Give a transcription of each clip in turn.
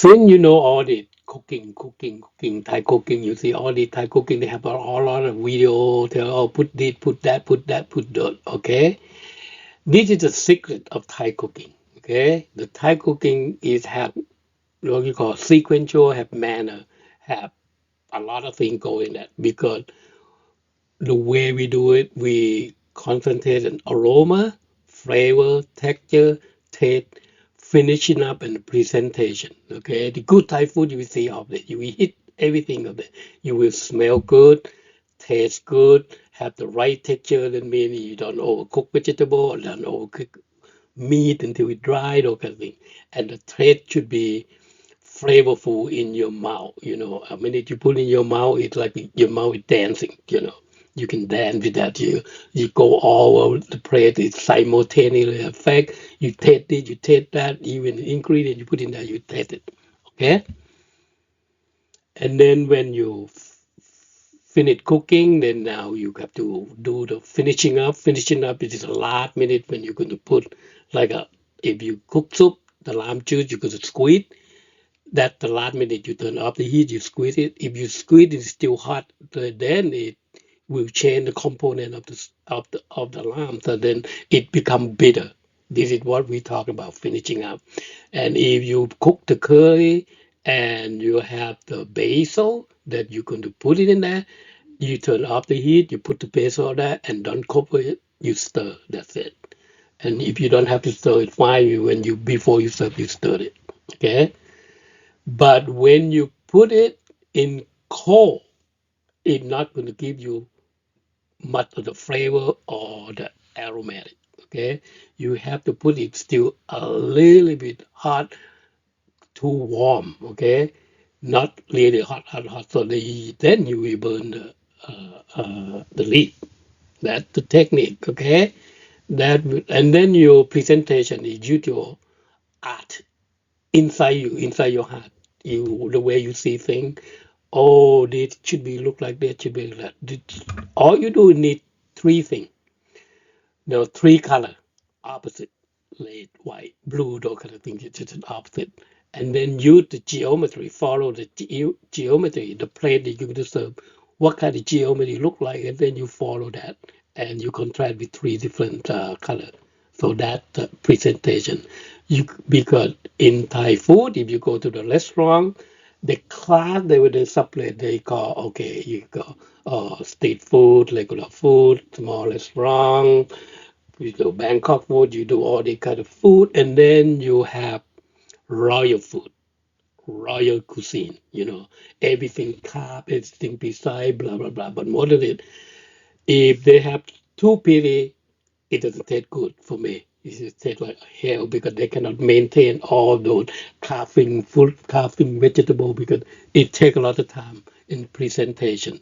Since you know all the cooking, Thai cooking, you see all the Thai cooking, they have a whole lot of video. They all put this, put that, put that, put that. Okay, this is the secret of Thai cooking. Okay, the Thai cooking is have what you call sequential, have manner, have a lot of things going that because the way we do it, we concentrate on aroma, flavor, texture, taste, finishing up, and presentation. Okay, the good Thai food you will see of it. You will hit everything of it. You will smell good, taste good, have the right texture. That means you don't overcook vegetable or don't overcook meat until it dry, those kind of thing. And the taste should be flavorful in your mouth. A minute you put in your mouth, it's like your mouth is dancing. You can dance with that. You go all over the plate. It's simultaneous effect. You taste it, you taste that. Even the ingredient you put in there, you taste it. Okay, and then when you finish cooking, then now you have to do the finishing up. Finishing up is the last minute when you're going to put like a if you cook soup, the lime juice you're going to squeeze that the last minute you turn off the heat, you squeeze it. If you squeeze it's still hot, then it will change the component of the lamb. So then it become bitter. This is what we talk about finishing up. And if you cook the curry and you have the basil that you're going to put it in there, you turn off the heat, you put the basil there and don't cover it, you stir. That's it. And if you don't have to stir it, fine. When you before you serve, you stir it. Okay. But when you put it in cold, it's not going to give you much of the flavor or the aromatic. Okay, you have to put it still a little bit hot to warm. Okay, not really hot, hot, hot. So then you will burn the lid. That's the technique. Okay, and then your presentation is your art inside your heart. The way you see things. Oh, this should be look like that, should be like that. All you do need three things. There are three color, opposite, red, white, blue, those kind of things. It's just an opposite. And then use the geometry, follow the geometry, the plate that you're going to serve. What kind of geometry look like, and then you follow that, and you contrast with three different color. So that presentation, because in Thai food, if you go to the restaurant, the class they will separate. They call okay, you go street food, regular food, small restaurant, you do Bangkok food, you do all the kind of food, and then you have royal food, royal cuisine, everything carb, everything beside, blah, blah, blah. But more than it, if they have too pretty, it doesn't taste good for me. It just tastes like hell because they cannot maintain all those carving, food, carving vegetable because it takes a lot of time in presentation.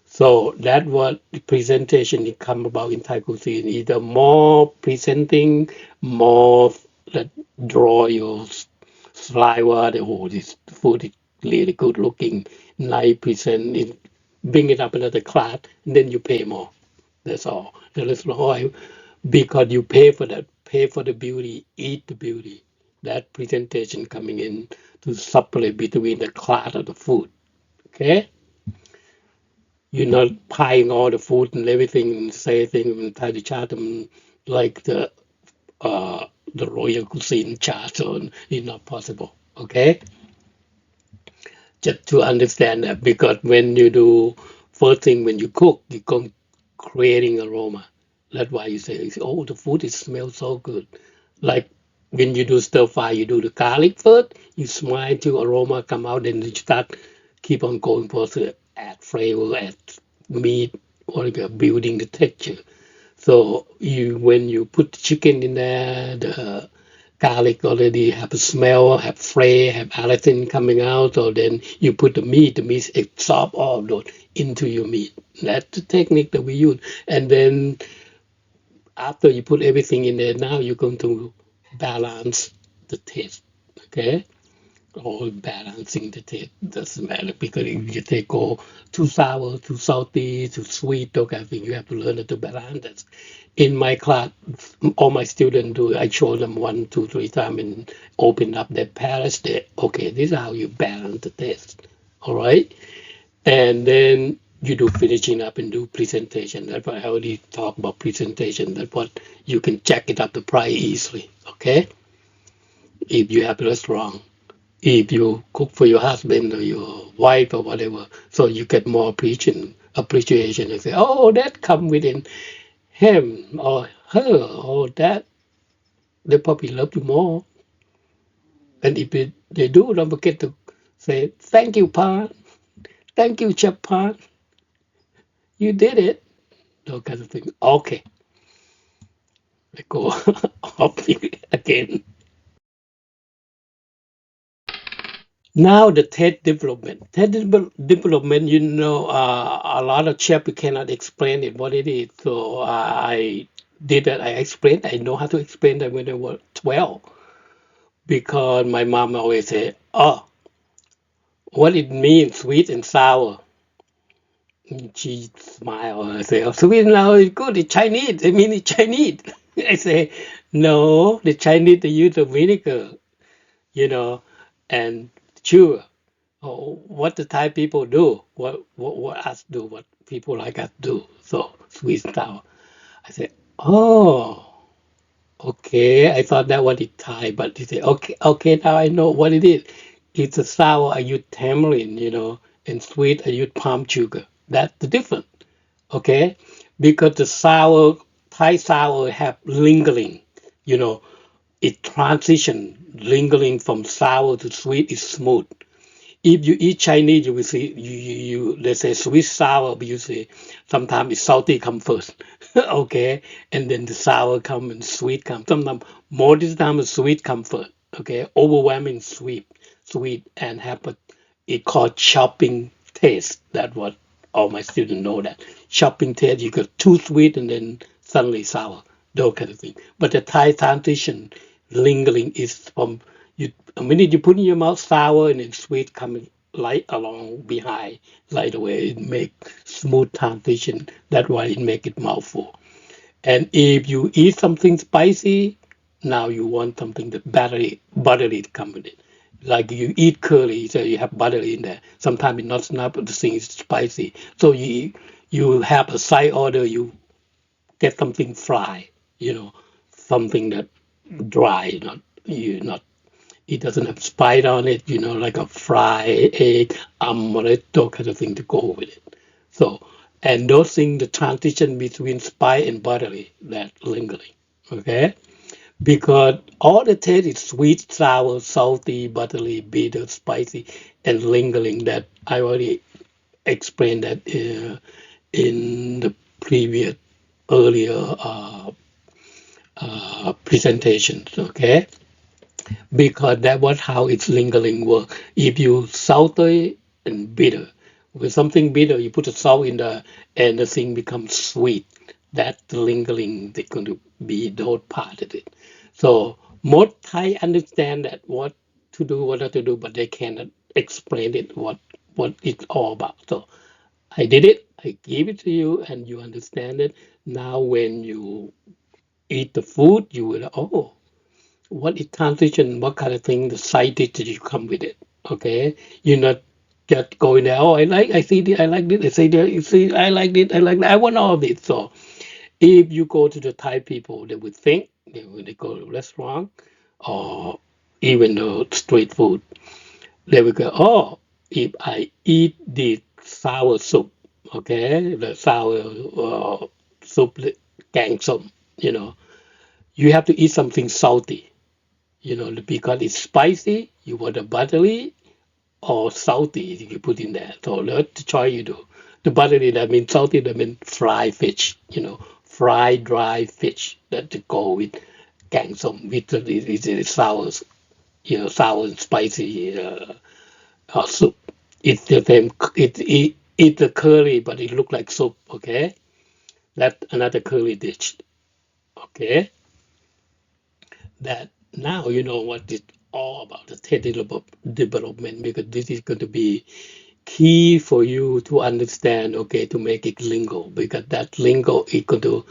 So that what the presentation it come about in Thai cuisine, either more presenting, more that draw your saliva, the whole this food is really good looking, nice present, it, bring it up another class, and then you pay more. That's all. That's all. Because you pay for the beauty, eat the beauty. That presentation coming in to separate between the class of the food. Okay? You're not buying all the food and everything and say things and try to chart them like uh the royal cuisine chart. So it's not possible. Okay, just to understand that because when you do first thing when you cook, you come creating aroma. That's why you say, oh, the food it smells so good. Like when you do stir fry, you do the garlic first, you smile till aroma come out, then you start keep on going for to add flavor, add meat, or like building the texture. So you when you put the chicken in there, the garlic already have a smell, have flavor, have everything coming out. So then you put the meat absorb all of those into your meat. That's the technique that we use. And then after you put everything in there, now you're going to balance the taste. Okay, or balancing the taste doesn't matter because if you take go too sour, too salty, too sweet, those kind of thing, you have to learn how to balance that. In my class, all my students do. I show them one, two, three times and open up their palates. They, okay, this is how you balance the taste. All right, and then you do finishing up and do presentation. That's why I already talked about presentation. That's what you can check it up the price easily. Okay, if you have a restaurant, if you cook for your husband or your wife or whatever, so you get more appreciation and say, oh, that come within him or her or that, they probably love you more. And if they do, don't forget to say, thank you, Pa. Thank you, Chef Pa. You did it. Those kind of things. Okay, I go off again. Now the TED development. Development, a lot of chef we cannot explain it what it is. So I did that. I explained. I know how to explain that when I was 12 because my mom always said, "Oh, what it means, sweet and sour." And she smiled. I say, "Oh, sweet and sour is good. It's Chinese. I mean, it's Chinese." I say, "No, the Chinese they use the vinegar, you know, and sure." Oh, what the Thai people do, what us do, what people like us do. So sweet sour. I said, oh, okay. I thought that was it Thai, but he said, okay, okay. Now I know what it is. It's a sour. I use tamarind, and sweet. I use palm sugar. That's the difference. Okay, because the sour Thai sour have lingering, you know, it transition lingering from sour to sweet is smooth. If you eat Chinese, you will see they say sweet sour, but you see sometimes it's salty come first, okay, and then the sour come and sweet come. Sometimes more this time the sweet come first, okay, overwhelming sweet and have it called shopping taste. That's what all my students know that shopping taste. You got too sweet and then suddenly sour, those kind of thing. But the Thai transition lingering is from you a minute you put in your mouth sour and then sweet coming light along behind right away. It make smooth transition. That's why it make it mouthful. And if you eat something spicy, now you want something that buttery to come with it. Like you eat curry, so you have butter in there. Sometimes it's not enough, but the thing is spicy. So you have a side order, you get something fried, something that dry, not it doesn't have spice on it, like a fried egg, amaretto kind of thing to go with it. So, and those things, the transition between spice and buttery, that lingering, okay? Because all the taste is sweet, sour, salty, buttery, bitter, spicy, and lingering that I already explained that in the previous earlier presentations, okay? Because that was how its lingering work. If you salty and bitter, with something bitter, you put the salt in there and the thing becomes sweet. That the lingering is going to be those part of it. So most Thai understand that what to do, what not to do, but they cannot explain it what it's all about. So I did it. I gave it to you, and you understand it. Now, when you eat the food, you will what is transition, what kind of thing, the side dish that you come with it. Okay, you're not just going there. Oh, I see this, I like this. I say there, you see, I like this, I like that. I want all of it. So if you go to the Thai people, they would think when they go to a restaurant or even the street food, they would go, oh, if I eat the sour soup, okay, the sour soup, gang soup, you know, you have to eat something salty, because it's spicy, you want a buttery or salty you put in there. So that's the choice you do. The buttery, that means salty, that means fried fish, fried dry fish that to go with gangsum, with the sour, sour and spicy soup. It's the same, it's a curry, but it look like soup, okay? That's another curry dish, okay? That now you know what it all about the taste development, because this is going to be key for you to understand, okay, to make it lingo, because that lingo is going to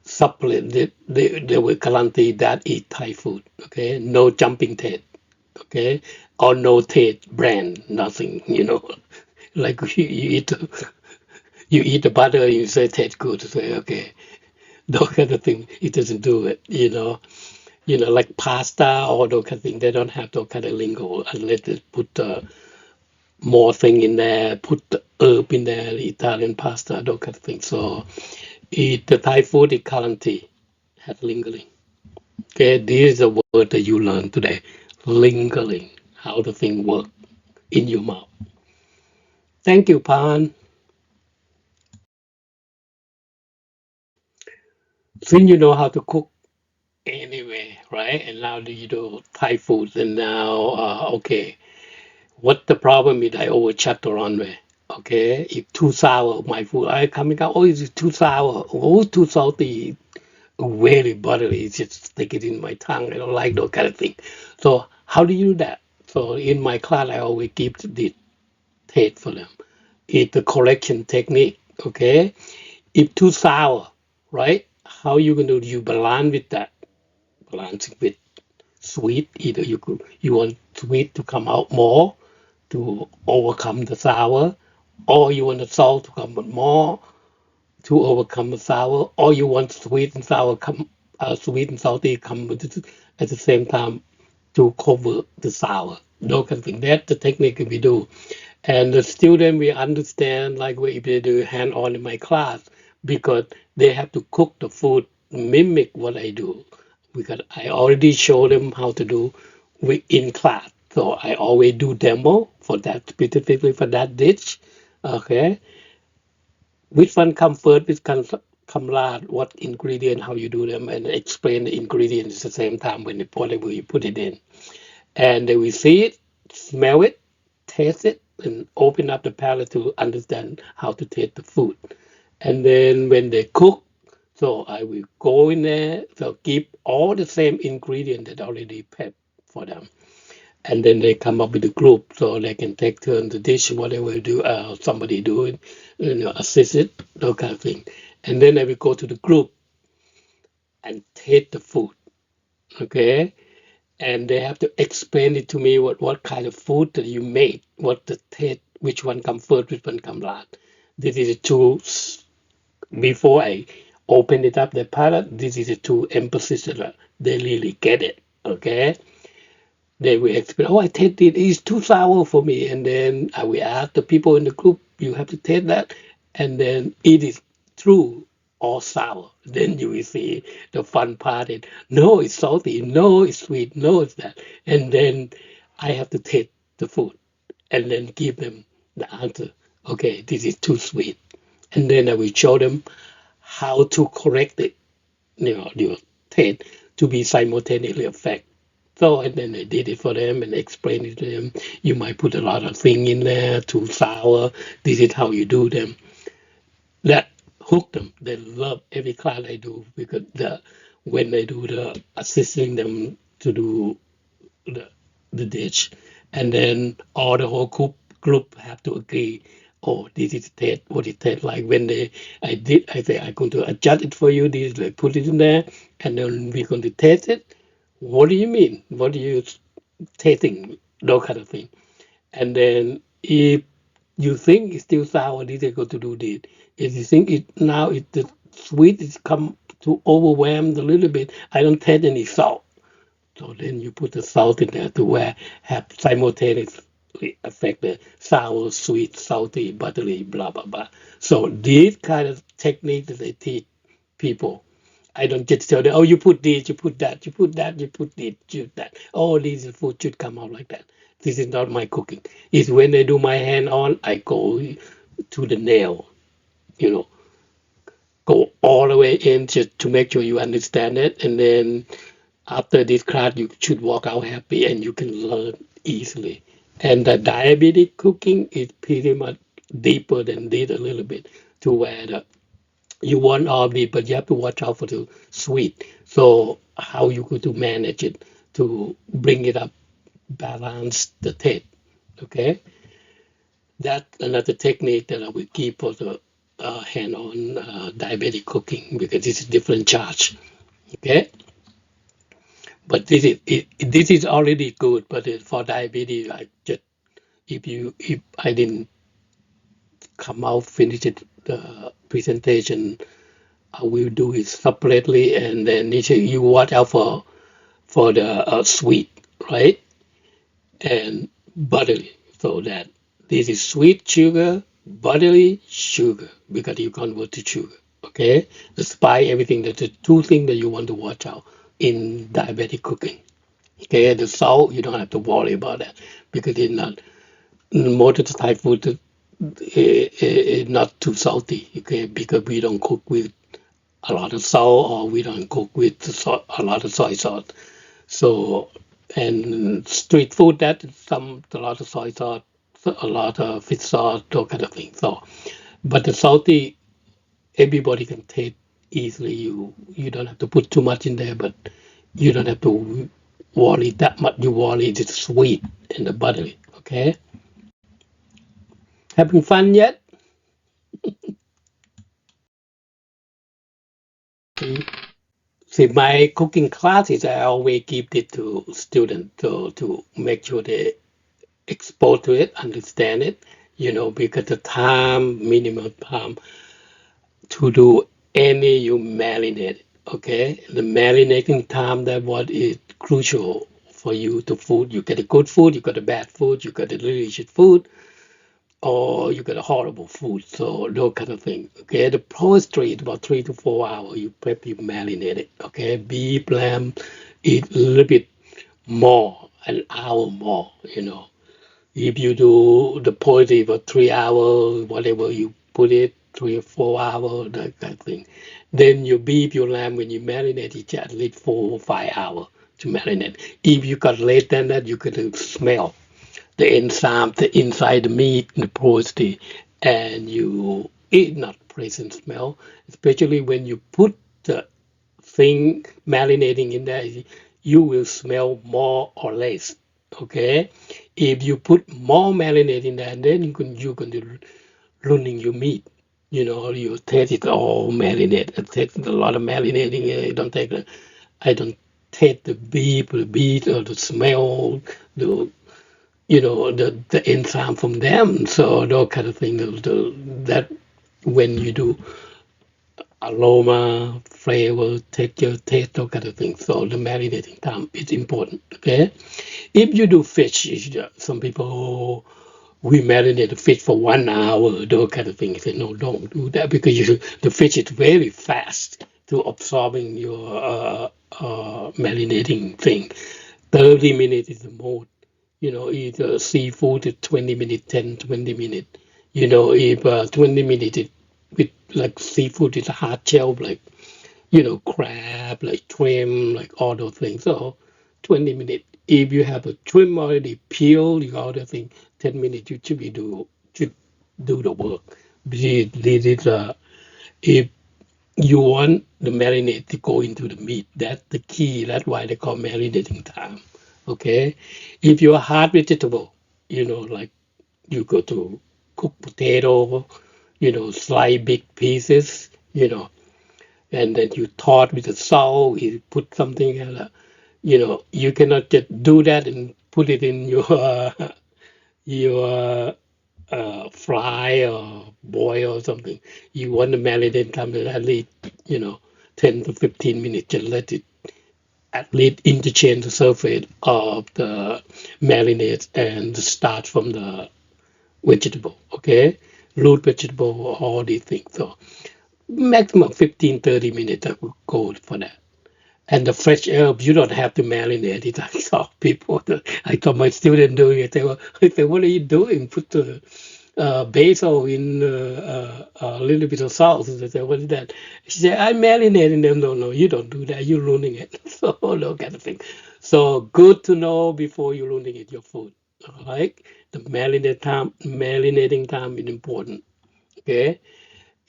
supplement they will guarantee that eat Thai food, okay, no jumping taste, okay, or no taste brand, nothing, like you eat the butter and you say tastes good, say okay, those kind of thing, it doesn't do it, like pasta or those kind of thing, they don't have those kind of lingo unless they put more thing in there, put the herb in there, Italian pasta, those kind of things. So eat the Thai food is currently has lingering. Okay, this is a word that you learn today. Lingering, how the thing work in your mouth. Thank you, Pan. Since you know how to cook anyway, right? And now you do Thai food, and now okay. What the problem is I overchat around way. Okay, if too sour, my food I coming out, oh, it's too sour, oh, too salty, very buttery, it's just stick it in my tongue. I don't like those kind of thing. So how do you do that? So in my class, I always give the taste for them. It's the correction technique, okay? If too sour, right? How you gonna do? You balance with that, balance it with sweet. Either you want sweet to come out more to overcome the sour, or you want the salt to come out more to overcome the sour, or you want sweet and sour come, sweet and salty come at the same time to cover the sour. Those kind of things. That's the technique we do. And the student we understand like if they do hand-on in my class, because they have to cook the food, mimic what I do. Because I already show them how to do in class. So I always do demo for that, specifically for that dish. Okay. Which one come first, which come last, what ingredient, how you do them, and explain the ingredients at the same time when whatever you put it in. And they will see it, smell it, taste it, and open up the palate to understand how to taste the food. And then when they cook, so I will go in there, so keep all the same ingredient that already prepped for them. And then they come up with a group so they can take turn to dish whatever do somebody do it, assist it, those kind of thing. And then I will go to the group and taste the food, okay? And they have to explain it to me what kind of food that you made, what the taste, which one come first, which one come last. This is a two before I open it up the palate. This is a two emphasis that they really get it. Okay, they will explain. Oh, I taste it. It's too sour for me, and then I will ask the people in the group. You have to taste that, and then it is true or sour. Then you will see the fun part. Is no, it's salty. No, it's sweet. No, it's that. And then I have to taste the food, and then give them the answer. Okay, this is too sweet, and then I will show them how to correct it, your taste to be simultaneously effective. So and then I did it for them and explained it to them. You might put a lot of thing in there, too sour. This is how you do them. That hooked them. They love every class I do because when they do the assisting them to do the the dish, and then all the whole group have to agree. Oh, this is taste what it tastes like. When I say I'm going to adjust it for you. This I put it in there, and then we're going to taste it. What do you mean? What are you tasting? Those kind of thing. And then if you think it's still sour, this is going to do this. If you think the sweet is come to overwhelm a little bit, I don't taste any salt. So then you put the salt in there to where have simultaneously affect the sour, sweet, salty, buttery, blah blah blah. So these kind of technique that they teach people. I don't just tell them, oh, you put this, you put that, you put that, you put this, you put that. Oh, this food should come out like that. This is not my cooking. It's when I do my hand on, I go to the nail, you know, go all the way in just to make sure you understand it. And then after this class, you should walk out happy and you can learn easily. And the diabetic cooking is pretty much deeper than this a little bit to where you want all of it, but you have to watch out for the sweet. So how you going to manage it to bring it up balance the taste. Okay, that's another technique that I will keep for the hand-on diabetic cooking because it's a different charge. Okay, but this is already good. But for diabetes, I just if I didn't come out finish it the presentation, I will do it separately, and then you watch out for the sweet, right? And buttery. So that this is sweet sugar, buttery sugar, because you convert to sugar. Okay, the spice, everything. That's the two things that you want to watch out in diabetic cooking. Okay, the salt you don't have to worry about that because it's not most of the Thai food is not too salty. Okay, because we don't cook with a lot of salt or we don't cook with a lot of soy sauce. So, and street food that a lot of soy sauce, a lot of fish sauce, those kind of things. So, but the salty, everybody can taste easily. You don't have to put too much in there, but you don't have to worry that much. You worry the sweet and the buttery. Okay, having fun yet? See, see, my cooking classes, I always give it to students to make sure they exposed to it, understand it, because the time, minimum time to do any you marinate, okay? The marinating time, that what is crucial for you to food. You get a good food, you got a bad food, you got a delicious food, or you got a horrible food. So those kind of things, okay? The poultry is about 3 to 4 hours. You prep, you marinate it, okay? Beef, lamb, eat a little bit more, an hour more. If you do the poultry for 3 hours, whatever you put it, 3 or 4 hours, that kind of thing. Then your beef, your lamb, when you marinate it, at least 4 or 5 hours to marinate. If you got late than that, you could smell the enzyme, the inside the meat, the poultry, and you eat not present smell, especially when you put the thing marinating in there, you will smell more or less. Okay, if you put more marinade in there, then you can do ruining your meat. You taste it all marinade. It takes a lot of marinating. I don't take I don't taste the beef or the smell, the the enzyme from them. So those kind of things. That when you do aroma, flavor, texture, taste, those kind of things. So the marinating time is important. Okay, if you do fish, some people we marinate the fish for 1 hour, those kind of things. Say no, don't do that because the fish is very fast to absorbing your marinating thing. 30 minutes is the most. Either seafood is 20 minutes, 10, 20 minutes. If 20 minutes with like seafood is a hard shell, like, crab, like shrimp, like all those things. So 20 minutes. If you have a shrimp already peeled, you got the thing, 10 minutes you should do the work. This is if you want the marinade to go into the meat. That's the key. That's why they call marinating time. Okay. If you're a hard vegetable, like you go to cook potato, slice big pieces, and then you thaw with the salt, you put something, you cannot just do that and put it in your your fry or boil or something. You want to marinate something at least, 10 to 15 minutes. Just let it at least interchange the surface of the marinade and the starch from the vegetable, okay? Root vegetable, all these things. So maximum 15-30 minutes I would go for that. And the fresh herbs, you don't have to marinate it. I saw people, I saw my student doing it. I said, what are you doing? Put the basil in a little bit of salt. I said, what is that? She said, I'm marinating them. No, no, you don't do that. You're ruining it. So, no kind of thing. So, good to know before you're ruining it, your food. All right? The marinating time is important. Okay?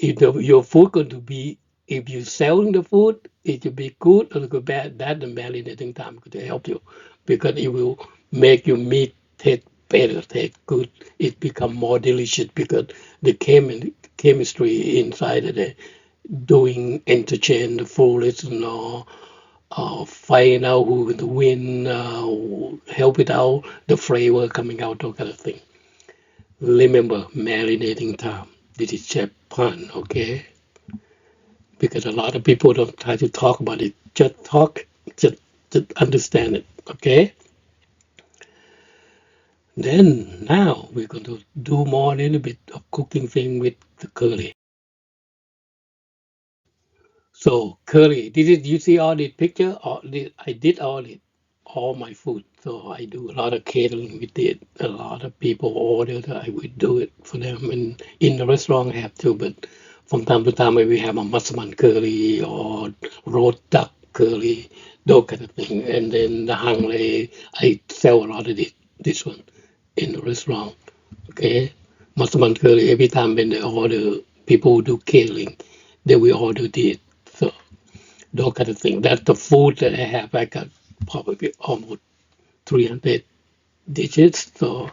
If your food going to be if you selling the food, it will be good or good bad. That the marinating time could help you because it will make your meat taste better, taste good. It become more delicious because the chemistry inside of the doing interchange the fluids and find out who the win, help it out, the flavor coming out, that kind of thing. Remember marinating time. This is Japan, okay? Because a lot of people don't try to talk about it. Just talk, just, just understand it, okay? Then now we're going to do more a little bit of cooking thing with the curry. So curry, this is you see all the picture. I did all my food. So I do a lot of catering with it. A lot of people order that I would do it for them, and in the restaurant I have to. But from time to time, we have a massaman curry or roast duck curry, those kind of thing. And then the hang lei, I sell a lot of this one in the restaurant. Okay, massaman curry. Every time when they order, people who do catering, they will order this. So those kind of thing. That's the food that I have. I got probably almost 300 dishes, so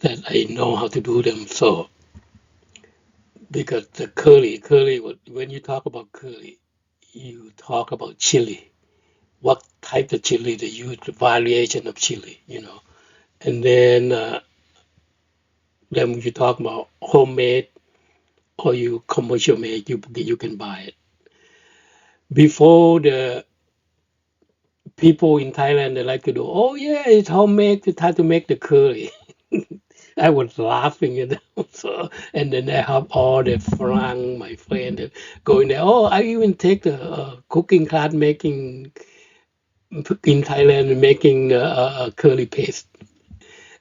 that I know how to do them. So because the curry, when you talk about curry, you talk about chili. What type of chili they use, the variation of chili. And then when you talk about homemade or you commercial made, you can buy it. Before the people in Thailand, they like to do, oh yeah, it's homemade. To try to make the curry. I was laughing. So, and then I have all the Frank, my friend, going there. Oh, I even take the cooking class making in Thailand, making curry paste.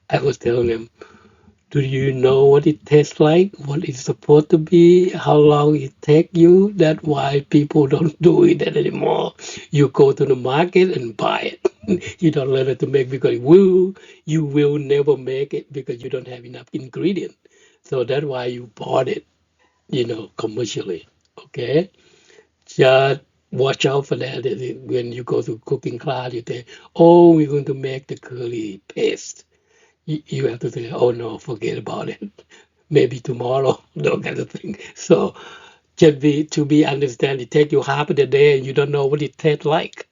I was telling them, do you know what it tastes like? What it's supposed to be? How long it take you? That's why people don't do it anymore. You go to the market and buy it. You don't learn it to make because you will never make it because you don't have enough ingredient. So that's why you bought it, commercially. Okay, just watch out for that. When you go to cooking class, you say, "Oh, we're going to make the curry paste." You have to say, oh no, forget about it. Maybe tomorrow, that kind of thing. So just to be understand, it take you half of the day and you don't know what it tastes like.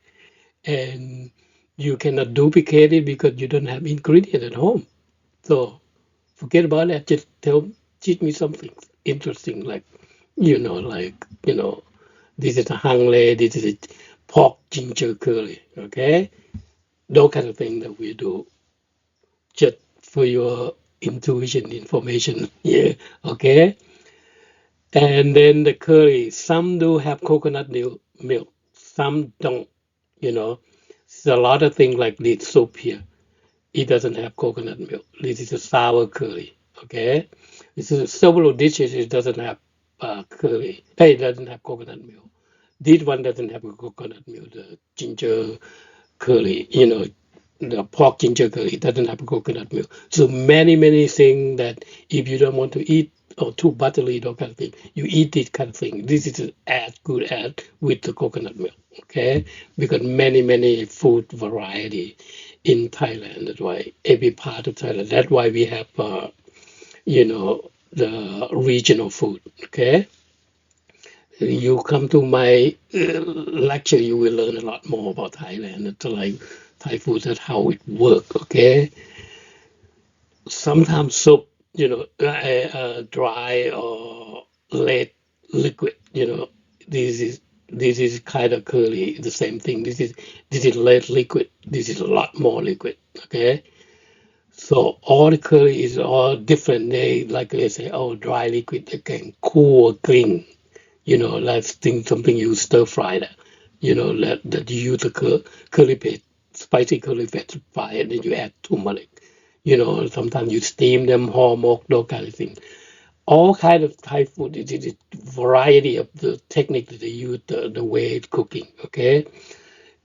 And you cannot duplicate it because you don't have ingredient at home. So forget about that. Just teach me something interesting, like, this is a hang lei, this is a pork ginger curry, okay? Those kind of thing that we do just for your intuition information here, okay? And then the curry, some do have coconut milk, some don't, you know. There's a lot of things like this soup here. It doesn't have coconut milk. This is a sour curry, okay? This is several dishes. It doesn't have curry. Hey, it doesn't have coconut milk. This one doesn't have a coconut milk. The ginger curry, the pork ginger curry, it doesn't have coconut milk. So many things that if you don't want to eat or too buttery or kind of thing, you eat this kind of thing. This is as good as with the coconut milk, okay? Because many food variety in Thailand. That's why every part of Thailand. That's why we have, the regional food, okay? You come to my lecture, you will learn a lot more about Thailand. It's like Thai food, that's how it works, okay? Sometimes soup, dry or late liquid, this is kind of curly, the same thing. This is late liquid. This is a lot more liquid, okay? So all the curry is all different. They say, oh, dry liquid, they can cool or clean. That's something you stir fry that. That you use the curry paste, spicy curry paste to fry it, then you add turmeric. Sometimes you steam them, hormone, those kind of things. All kind of Thai food, it is a variety of the technique that they use, the way it's cooking, okay?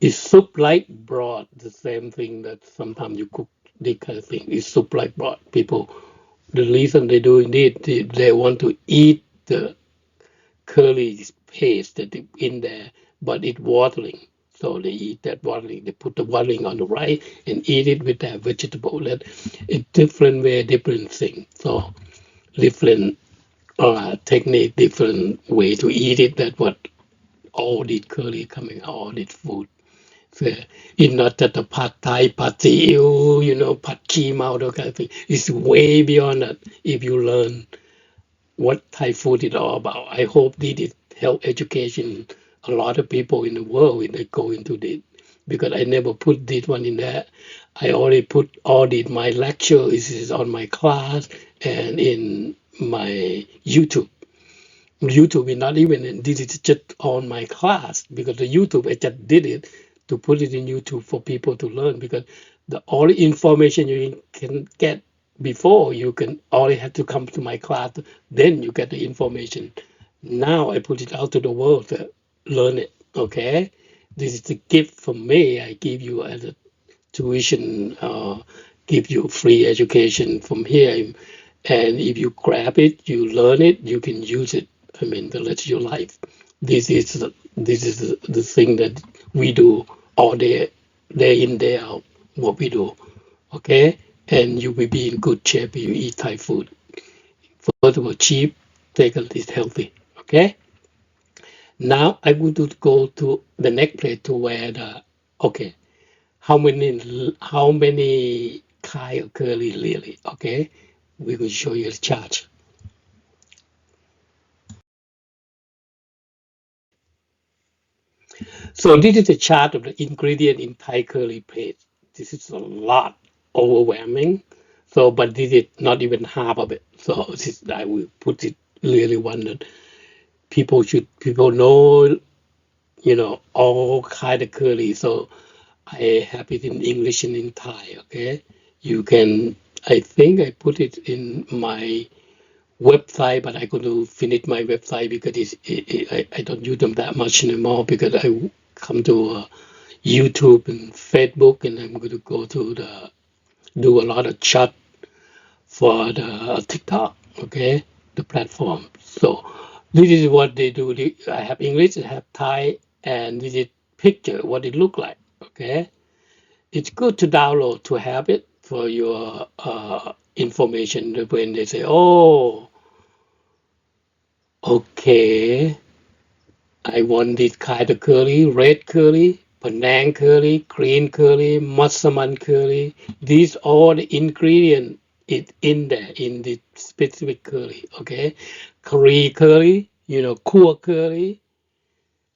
Is soup like broth the same thing that sometimes you cook this kind of thing? Is soup like broth? People, the reason they do it, they want to eat the curry paste that in there, but it's watering. So they eat that watering. They put the watering on the right and eat it with their vegetable. That it's different way, different thing. So different technique, different way to eat it. That what all this curry coming, all this food. So it's not that the pad thai, pad see ew, pad chi mao, that kind of thing. It's way beyond that if you learn what Thai food is all about. I hope this is help education a lot of people in the world when they go into this, because I never put this one in there. I already put all this, my lecture is on my class and in my YouTube. YouTube is not even, this is just on my class, because the YouTube, I just did it to put it in YouTube for people to learn, because the all information you can get before, you can only have to come to my class, then you get the information. Now I put it out to the world to learn it, okay? This is the gift from me. I give you as a tuition, give you free education from here. And if you grab it, you learn it, you can use it. I mean, the rest of your life. This is the thing that we do all day in, day out, what we do. Okay? And you will be in good shape if you eat Thai food. First of all, cheap, second is healthy. Okay? Now I'm going to go to the next place to where okay, how many kind of curry really? Okay? We will show you the chart. So this is a chart of the ingredient in Thai curry paste. This is a lot, overwhelming. So, but this is not even half of it. So this, I will put it really one that people know, all kind of curry. So I have it in English and in Thai. Okay, you can. I think I put it in my website, but I'm going to finish my website because I don't use them that much anymore, because I come to YouTube and Facebook, and I'm going to go to do a lot of chat for the TikTok, okay, the platform. So this is what they do. I have English, I have Thai, and this is picture what it look like, okay. It's good to download to have it for your information when they say, oh, okay, I want this kind of curry, red curry, Penang curry, green curry, massaman curry. These all the ingredient is in there in the specific curry. Okay, curry, core curry,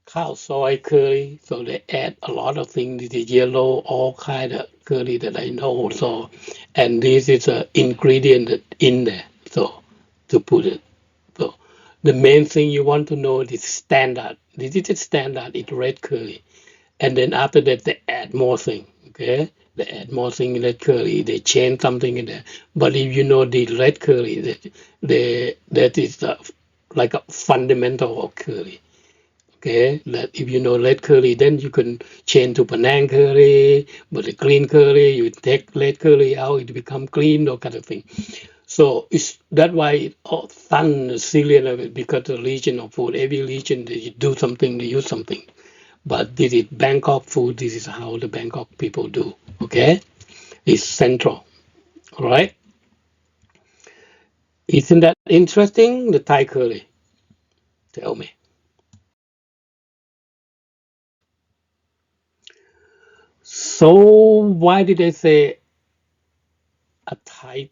cow soy curry. So they add a lot of things. The yellow, all kind of curry that I know. So, and this is an ingredient that in there. So to put it. So the main thing you want to know is standard. This is the standard, it's red curry. And then after that, they add more thing. Okay? They add more thing in red curry. They change something in there. But if you know the red curry, that is like a fundamental of curry. Okay, that if you know red curry, then you can change to Penang curry. But the green curry, you take red curry out, it become green, or kind of thing. So it's that why it all fun Syrian of it, because the region of food, every region they do something, they use something. But this is Bangkok food, this is how the Bangkok people do. Okay? It's central. All right? Isn't that interesting? The Thai curry. Tell me. So why did they say a Thai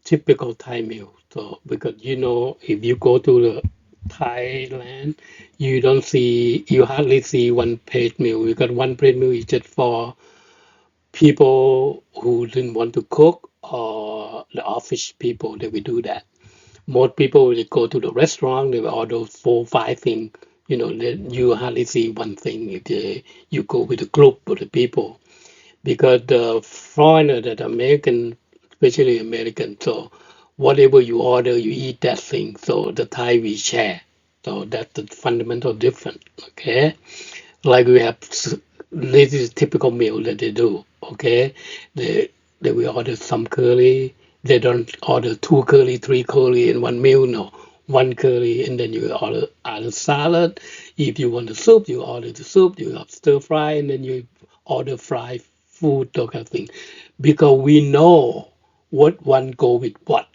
typical Thai meal? So because if you go to the Thailand, you hardly see one plate meal. Because one plate meal is just for people who didn't want to cook, or the office people that will do that. Most people will go to the restaurant, they will order 4, 5 things. Then you hardly see one thing if you go with a group of the people, because the foreigner that American, especially American, so whatever you order, you eat that thing. So the Thai we share. So that's the fundamental difference. Okay, like we have this is typical meal that they do. Okay, they will order some curry. They don't order 2 curry, 3 curry in one meal. No, one curry, and then you order other salad. If you want the soup, you order the soup. You have stir fry, and then you order fried food, that kind of thing. Because we know what one go with what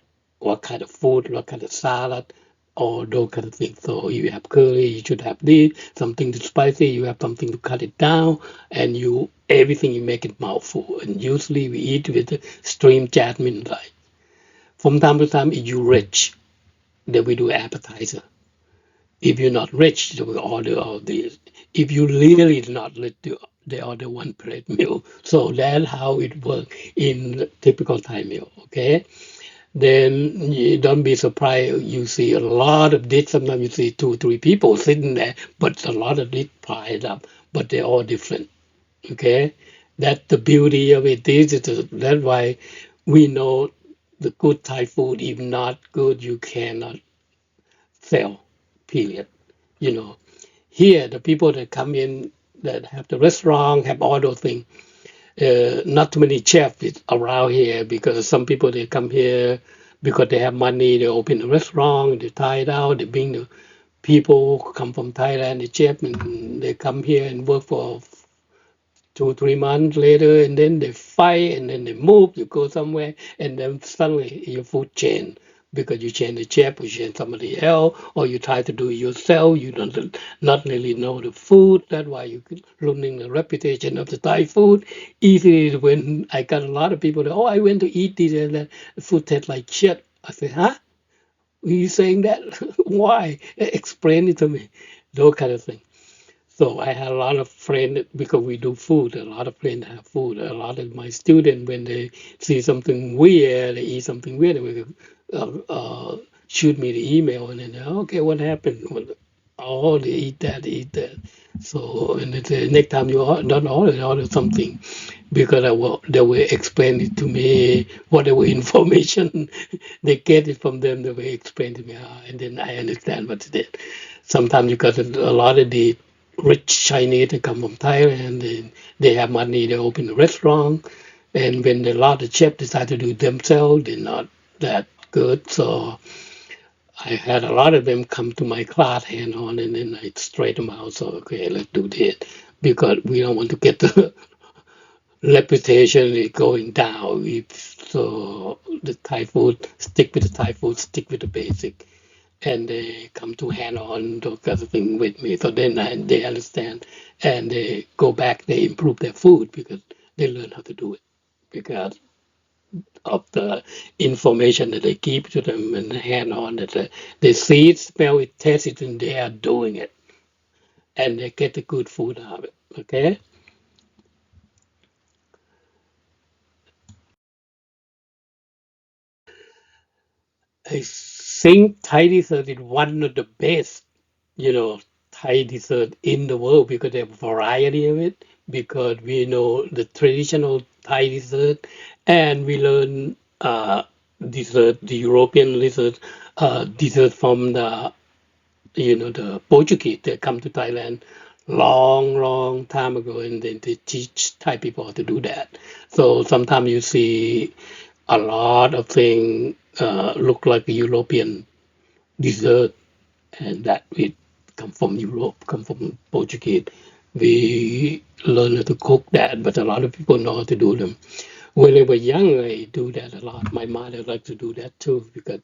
kind of food, what kind of salad, or those kind of things. So you have curry, you should have this, something too spicy, you have something to cut it down, and you everything you make it mouthful. And usually we eat with stream jasmine rice. From time to time, if you rich, then we do appetizer. If you're not rich, they will order all these. If you really not rich, they order one plate meal. So that's how it works in typical Thai meal. Okay, then you don't be surprised. You see a lot of dish. Sometimes you see two, three people sitting there, but a lot of dish piled up. But they're all different. Okay, that's the beauty of it. That's why we know the good Thai food. If not good, you cannot sell. Period. You know, here the people that come in that have the restaurant have all those things. Not too many chefs around here because some people they come here because they have money. They open a restaurant. They tie it out. They bring the people who come from Thailand, the chef, and they come here and work for 2 3 months later, and then they fight, and then they move. You go somewhere, and then suddenly your food change because you change the chef, or you change somebody else, or you try to do it yourself. You don't not really know the food. That's why you ruining the reputation of the Thai food. Easily, when I got a lot of people that, oh, I went to eat this and that, the food tastes like shit. I said, huh? Are you saying that? Why? Explain it to me. Those kind of things. So I had a lot of friends because we do food. A lot of friends have food. A lot of my students, when they see something weird, they eat something weird, they will shoot me the email and then okay, what happened? Well, oh, they eat that, they eat that. So and the next time you don't order something because they will explain it to me, whatever information they get it from them, they will explain to me, and then I understand what it is. Sometimes you got a lot of the rich Chinese that come from Thailand, and they have money, they open a restaurant, and when a lot of chefs decide to do it themselves, they're not that good. So I had a lot of them come to my class hand on, and then I straighten them out. So okay, let's do this because we don't want to get the reputation is going down. If so, the Thai food stick with the Thai food, stick with the basic, and they come to hand on those kind of thing with me. So then they understand, and they go back. They improve their food because they learn how to do it because of the information that they give to them and hand on that they see it, smell it, taste it, and they are doing it, and they get the good food out of it. Okay. I think Thai dessert is one of the best, Thai dessert in the world because there's a variety of it, because we know the traditional Thai dessert, and we learn dessert, the European dessert from the Portuguese that come to Thailand long, long time ago, and then they teach Thai people how to do that. So sometimes you see a lot of things look like European dessert, and that it come from Europe, come from Portuguese. We learn how to cook that, but a lot of people know how to do them. When I was young, I do that a lot. My mother liked to do that too because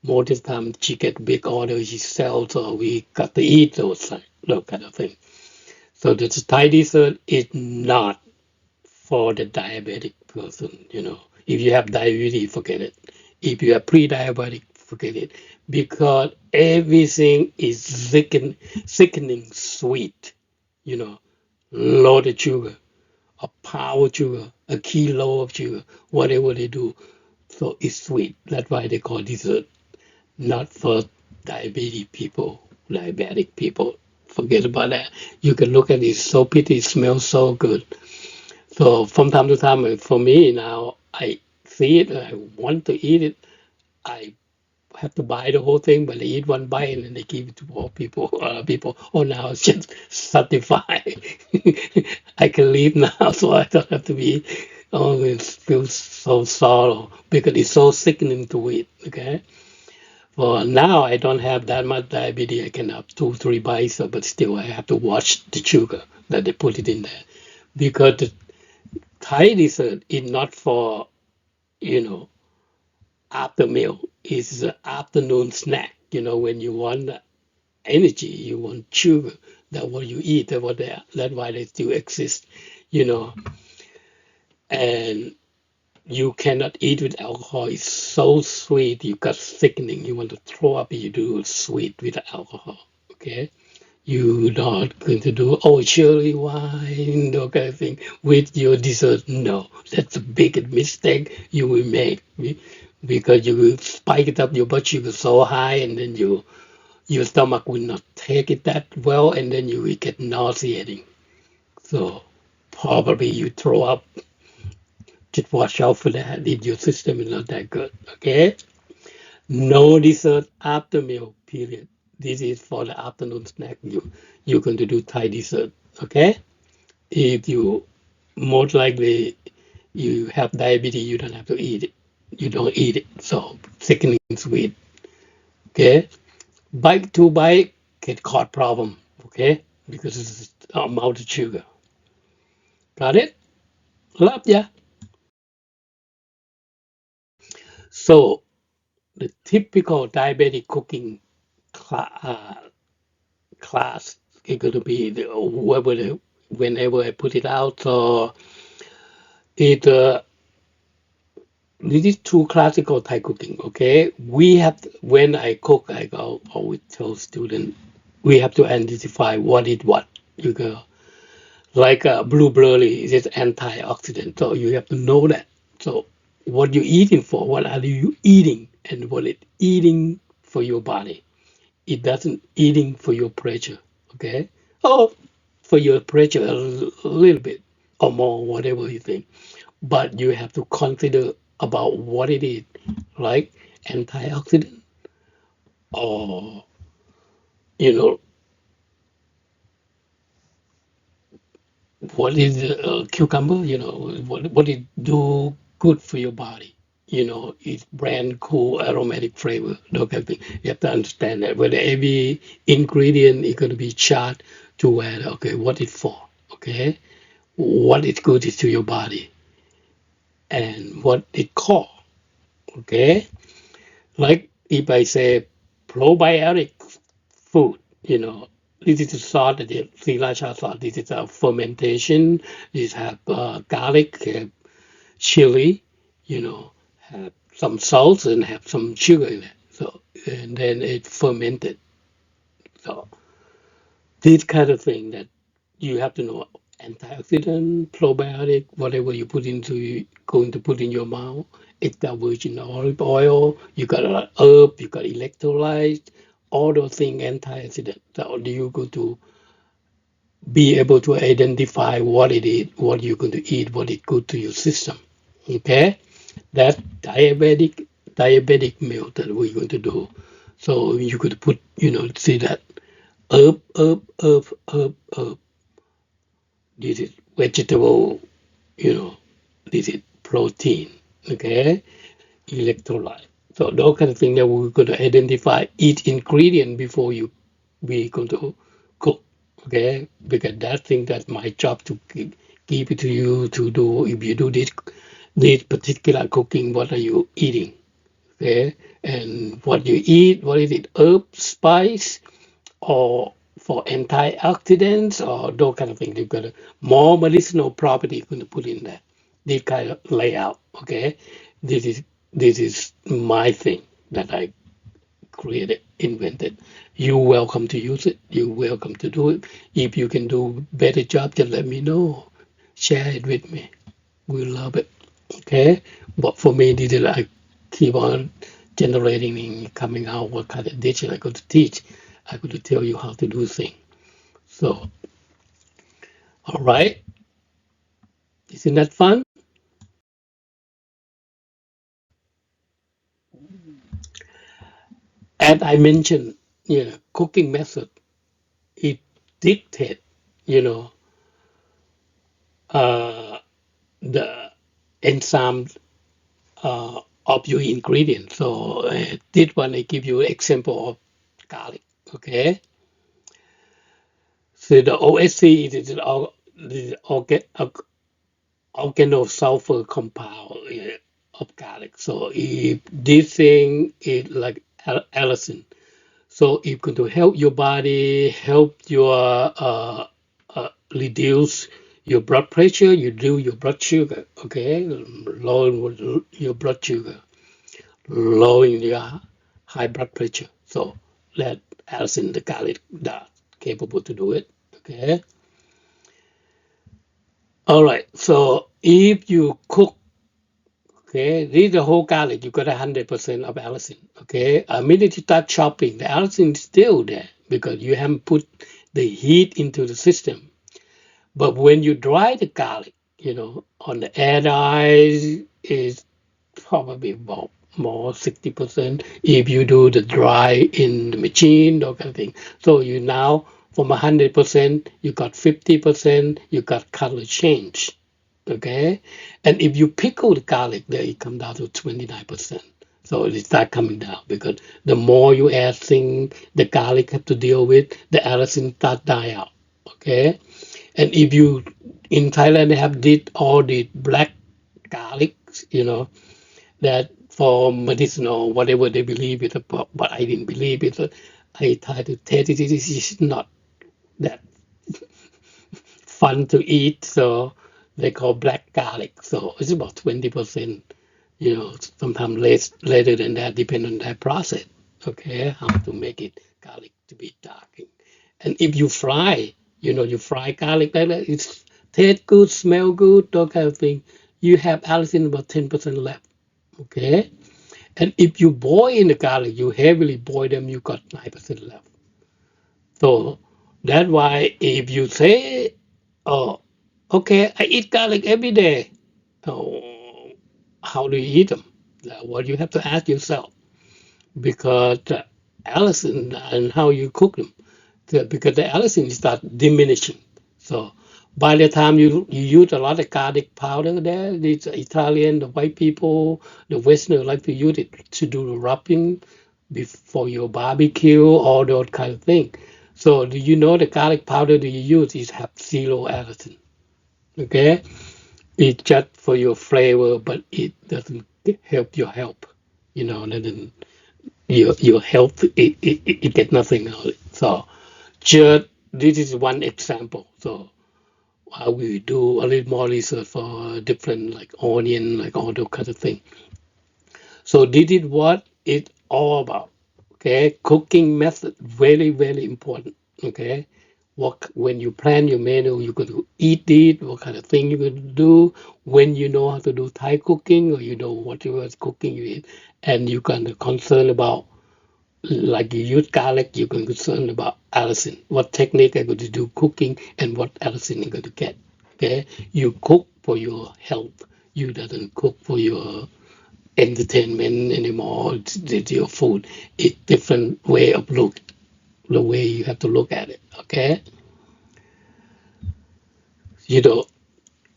most of the time she get big orders, she sells, so we got to eat those kind of thing. So the Thai dessert is not for the diabetic person. If you have diabetes, forget it. If you are pre-diabetic, forget it. Because everything is sickening sweet, you know, loaded sugar, a pound of sugar, a kilo of sugar, whatever they do. So it's sweet. That's why they call dessert, not for diabetic people. Forget about that. You can look at it, it's so pretty, it smells so good. So from time to time, for me now, I see it, I want to eat it. I have to buy the whole thing, but I eat one bite and then they give it to all people. People, oh, now it's just satisfied. I can leave now, so I don't have to be. Oh, it feels so sorrow because it's so sickening to eat. Okay, For now, I don't have that much diabetes. I can have 2, 3 bites, but still I have to watch the sugar that they put it in there because the Thai dessert is not for, you know, after meal. It's an afternoon snack. When you want energy, you want sugar. That's what you eat. That's why they still exist. You know, and you cannot eat with alcohol. It's so sweet. You got sickening. You want to throw up. You do sweet with alcohol. Okay. You're not going to do, oh, surely wine, that kind of thing, with your dessert. No, that's the biggest mistake you will make because you will spike it up your blood sugar so high, and then your stomach will not take it that well, and then you will get nauseating. So probably you throw up. Just watch out for that if your system is not that good. Okay? No dessert after meal, period. This is for the afternoon snack. You're going to do Thai dessert. Okay? If you most likely you have diabetes, you don't have to eat it. You don't eat it. So sickening sweet. Okay? Bite to bite get caught problem. Okay? Because it's amount of sugar. Got it? Love ya. So the typical diabetic cooking class is going to be whenever I put it out. So it this is true classical Thai cooking. Okay, when I cook, always tell students we have to identify what is what. You go like blueberry is antioxidant, so you have to know that. So what you eating for? What are you eating, and what it eating for your body? It doesn't eating for your pressure, okay? Oh, for your pressure a little bit or more, whatever you think. But you have to consider about what it is, like antioxidant or you know what is cucumber, what it do good for your body. It's brand cool aromatic flavor, those kind of thing. You have to understand that whether every ingredient is going to be charged to where, okay, what it's for, okay, what is good is to your body, and what it cost, okay. Like if I say probiotic food, this is a salt, the sriracha sauce. This is a fermentation. This have garlic, chili, have some salt and have some sugar in it. So and then it fermented. So this kind of thing that you have to know antioxidant, probiotic, whatever you put going to put in your mouth, extra virgin olive oil, you got herb, you got electrolytes, all those things antioxidant. So you go to be able to identify what it is, what you're going to eat, what is good to your system. Okay, that diabetic meal that we're going to do. So you could put, see that herb. This is vegetable, you know, this is protein, okay, electrolyte. So those kind of things that we're going to identify each ingredient before we going to cook, okay? Because that thing that's my job to give it to you to do. If you do this particular cooking, what are you eating, okay? And what you eat, what is it, herb, spice, or for antioxidants or those kind of things. You've got a more medicinal property you're going to put in there. This kind of layout, okay? This is my thing that I created, invented. You're welcome to use it. You're welcome to do it. If you can do better job, just let me know. Share it with me. We love it. Okay? But for me, this is I keep on generating and coming out what kind of dish I could teach. I could tell you how to do things. So, all right. Isn't that fun? As I mentioned, cooking method, it dictates, you know, uh, the enzyme of your ingredients. So this one I give you an example of garlic. Okay, so the OSC is the organosulfur compound of garlic. So if this thing is like allicin, so it's going to help your body, help your reduce your blood pressure, you do your blood sugar, okay, lower your blood sugar, lowering your high blood pressure. So that allicin, the garlic, that capable to do it. Okay. All right. So if you cook, okay, this is the whole garlic, you got 100% of allicin. Okay. A minute you start chopping, the allicin is still there because you haven't put the heat into the system. But when you dry the garlic, on the air dry is probably about more 60% if you do the dry in the machine, that kind of thing. So you now from 100%, you got 50%, you got color change. Okay. And if you pickle the garlic, then it comes down to 29%. So it start coming down because the more you add things the garlic have to deal with, the allicin start die out. Okay. And if you in Thailand they have did all the black garlic, that for medicinal, whatever they believe it, but I didn't believe it. So I tried to taste it. It is not that fun to eat. So they call black garlic. So it's about 20%, sometimes less later than that, depending on that process. Okay, how to make it garlic to be dark. And if you fry, you fry garlic like that, it's taste good, smell good, that kind of thing. You have allicin about 10% left. Okay. And if you boil in the garlic, you heavily boil them, you got 9% left. So that's why if you say, oh, okay, I eat garlic every day. Oh, how do you eat them? That's what you have to ask yourself because allicin and how you cook them. Because the allicin start diminishing. So by the time you use a lot of garlic powder there, the Italian, the white people, the Westerners like to use it to do the wrapping before your barbecue, all those kind of thing. So do you know the garlic powder that you use is have zero allicin? Okay, it's just for your flavor, but it doesn't help your health. Doesn't your health it get nothing out of it. So just this is one example. So I will do a little more research for different like onion, like all those kind of thing. So this is what it's all about. Okay, cooking method very very important. Okay, what when you plan your menu, you're going to eat it. What kind of thing you're going to do when you know how to do Thai cooking, or you know what you was cooking you eat, and you kind of concern about like you use garlic, you're concerned about allicin. What technique are going to do cooking and what allicin you're going to get. Okay, you cook for your health. You doesn't cook for your entertainment anymore. It's your food. It's different way of look. The way you have to look at it. Okay, you know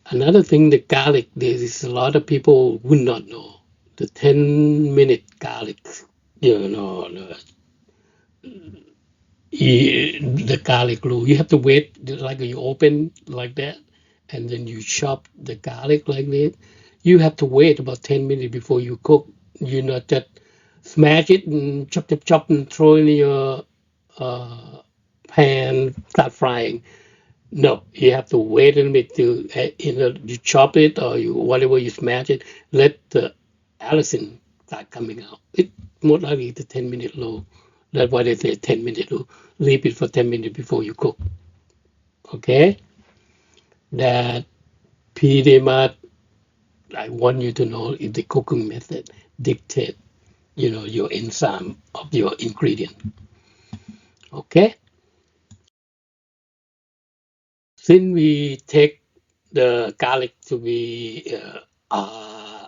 another thing. The garlic. There is a lot of people would not know the 10-minute garlic. The the garlic glue. You have to wait, like you open like that, and then you chop the garlic like this. You have to wait about 10 minutes before you cook. You not just smash it and chop, chop, chop, and throw in your uh, pan, start frying. No, you have to wait a little bit to, you chop it or you whatever you smash it, let the allicin start coming out. It more likely the 10-minute low. That's why they say 10-minute low. Leave it for 10 minutes before you cook. Okay? That pretty much I want you to know if the cooking method dictate, your enzyme of your ingredient. Okay? Since we take the garlic to be uh,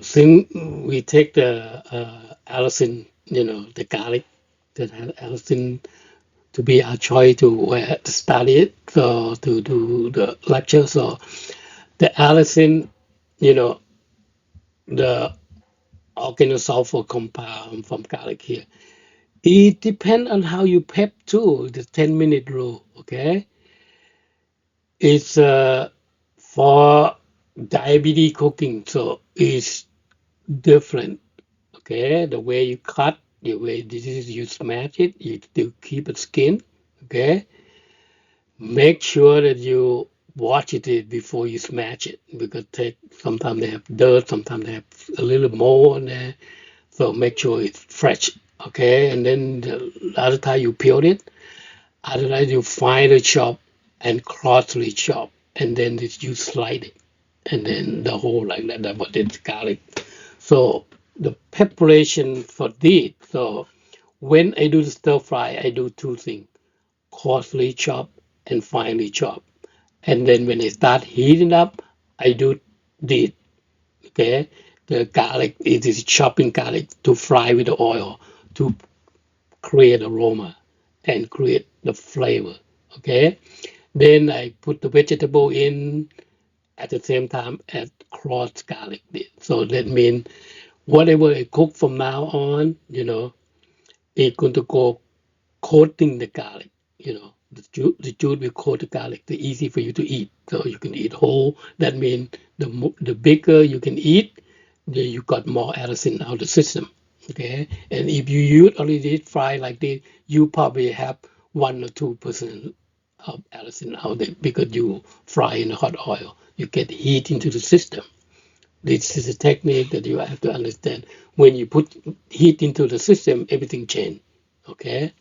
since we take the allicin, the garlic that has allicin, to be our choice to study it, so to do the lecture. So the allicin, you know, the organosulfur compound from garlic here. It depends on how you prep too. The 10-minute rule, okay? It's for diabetes cooking, so it's different. Okay, the way you cut, the way this is you smash it, you still keep it skin. Okay, make sure that you wash it before you smash it because sometimes they have dirt, sometimes they have a little mold on there. So make sure it's fresh. Okay, and then the other time you peel it, other time you finely chop and crossly chop, and then you slide it, and then the whole like that. That's what it's garlic. So the preparation for this. So when I do the stir fry, I do two things: coarsely chop and finely chop. And then when I start heating up, I do this. Okay, the garlic it is chopping garlic to fry with the oil to create aroma and create the flavor. Okay, then I put the vegetable in at the same time as cross garlic did. So that means whatever I cook from now on, it's going to go coating the garlic. The juice will coat the garlic. The easy for you to eat, so you can eat whole. That means the bigger you can eat, you got more allicin out of the system. Okay, and if you use only deep fry like this, you probably have 1 or 2% of allicin out there because you fry in hot oil. You get heat into the system. This is a technique that you have to understand. When you put heat into the system, everything changes. Okay,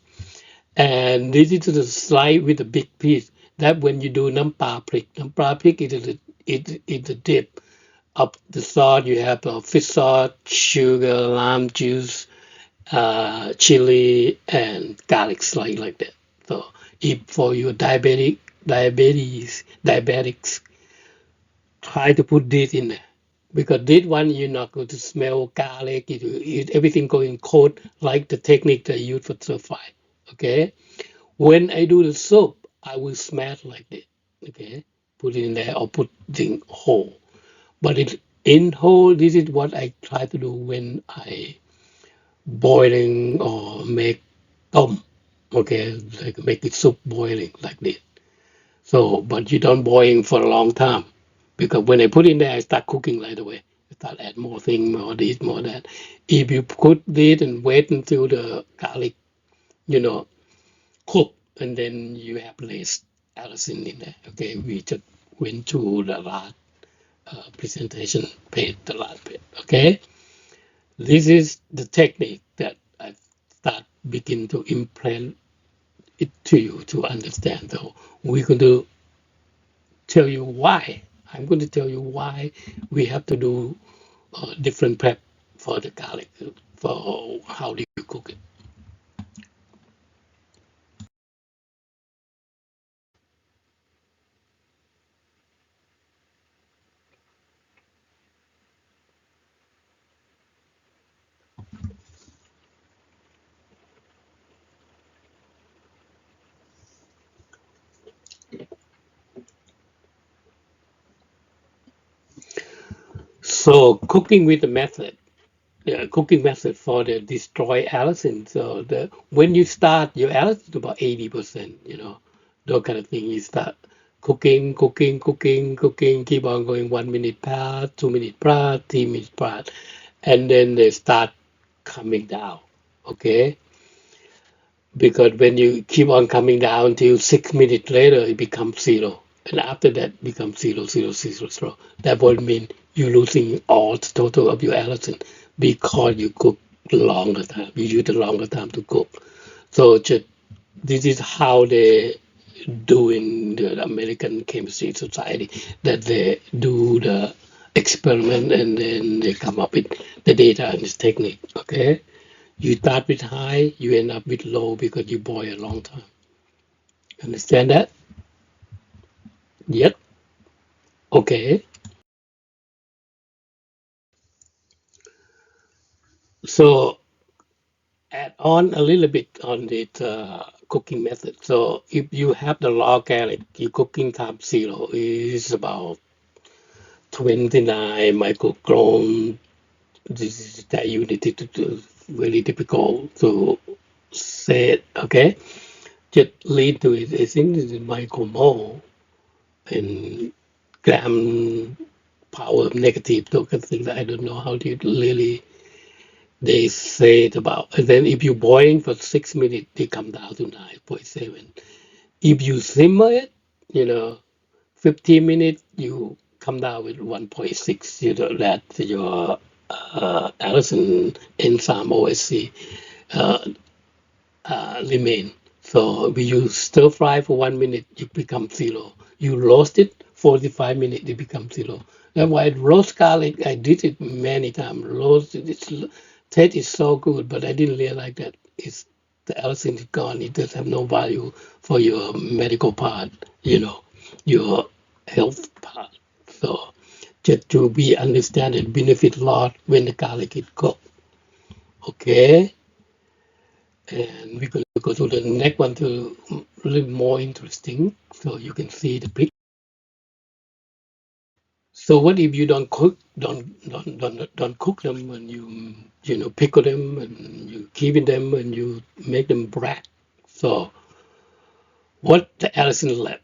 and this is the slide with the big piece. That when you do nam pa prik is a dip of the sauce. You have fish sauce, sugar, lime juice, chili, and garlic slice like that. So if for your diabetics, try to put this in there because this one you're not going to smell garlic. Everything going cold like the technique that I use for stir fry. Okay, when I do the soup, I will smash like this. Okay, put it in there or put it whole. But it in whole, this is what I try to do when I boiling or make tom. Okay, like make it soup boiling like this. So, but you don't boil for a long time because when I put in there, I start cooking right away. I start add more thing, more this, more that. If you put this and wait until the garlic, you know, cook, and then you have less allicin in there. Okay, we just went to the last presentation page, the last page. Okay, this is the technique that I start begin to implement it to you to understand. So we're going to tell you why. I'm going to tell you why we have to do different prep for the garlic, for how do you cook it. So cooking with the method, cooking method for the destroy allicin. So the when you start your allicin about 80%, those kind of thing. You start cooking, keep on going 1 minute past, 2 minute past, 3 minutes past, and then they start coming down. Okay, because when you keep on coming down till 6 minutes later, it becomes zero. And after that, becomes zero, zero, zero, zero. That would mean you're losing all the total of your allotment because you cook longer time. You use a longer time to cook. So just, this is how they do in the American Chemistry Society, that they do the experiment and then they come up with the data and this technique. Okay. You start with high, you end up with low because you boil a long time. Understand that? Yep. Okay. So add on a little bit on it. cooking method. So if you have the raw garlic, your cooking time zero is about 29 microgram. This is that you need to do. Very difficult to say it, okay? Just lead to it. I think this is micromole and gram power of negative, those kind of things that I don't know how to really they say it about. And then if you boil for 6 minutes, they come down to 9.7. If you simmer it, you know, 15 minutes, you come down with 1.6. You know that your Allison enzyme OSC uh, remain. So when you stir fry for 1 minute, it becomes zero. You roast it 45 minutes, it becomes zero. That's why roast garlic, I did it many times. Roast it, taste is so good, but I didn't realize that it's the allicin is gone. It does have no value for your medical part, your health part. So just to be understand it benefit a lot when the garlic is cooked. Okay. And we're going to go to the next one to a little more interesting. So you can see the picture. So what if you don't cook, don't cook them when you pickle them and you keep them and you make them black. So what the Allison left?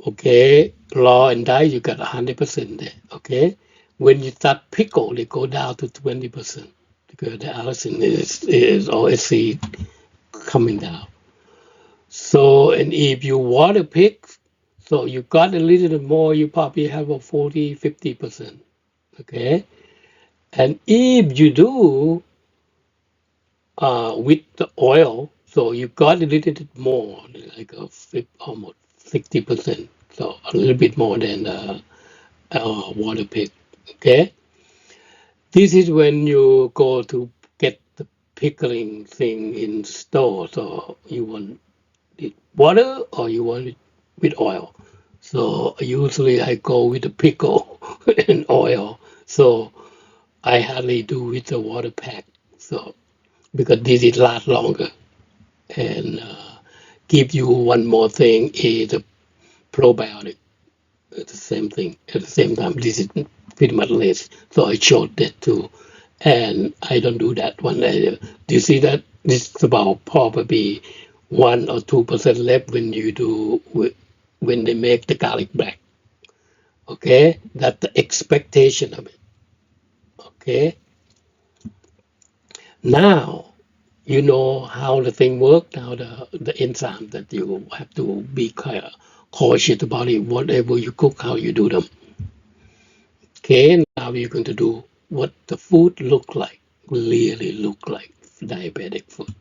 Okay, raw and dry you got 100% there. Okay, when you start pickle, they go down to 20% because the Allison is always coming down. So, and if you water pick, so you got a little bit more, you probably have a 40, 50%. Okay. And if you do with the oil, so you got a little bit more, like almost 60%. So a little bit more than water pick. Okay. This is when you go to get the pickling thing in store. So you want it water or you want it with oil. So usually I go with the pickle and oil. So I hardly do with the water pack. So because this is last longer and give you one more thing is a probiotic. It's the same thing at the same time. This is pretty much less. So I showed that too. And I don't do that one. Do you see that? This is about probably 1 or 2% left when you do when they make the garlic black. Okay, that's the expectation of it. Okay, now you know how the thing works. Now the enzyme that you have to be kind of cautious about it. Whatever you cook, how you do them. Okay, now you're going to do what the food look like, really look like diabetic food.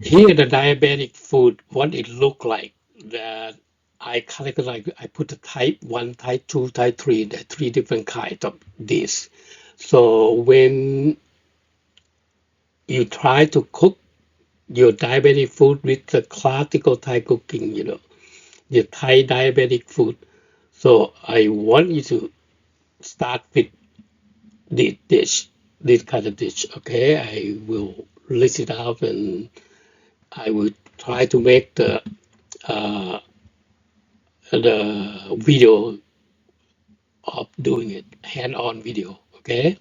Here, the diabetic food, what it look like, that I calculate, I put the type 1, type 2, type 3, the three different kinds of this. So when you try to cook your diabetic food with the classical Thai cooking, the Thai diabetic food. So I want you to start with this dish, this kind of dish, okay? I will list it out and I will try to make uh, the video of doing it, hand-on video, okay?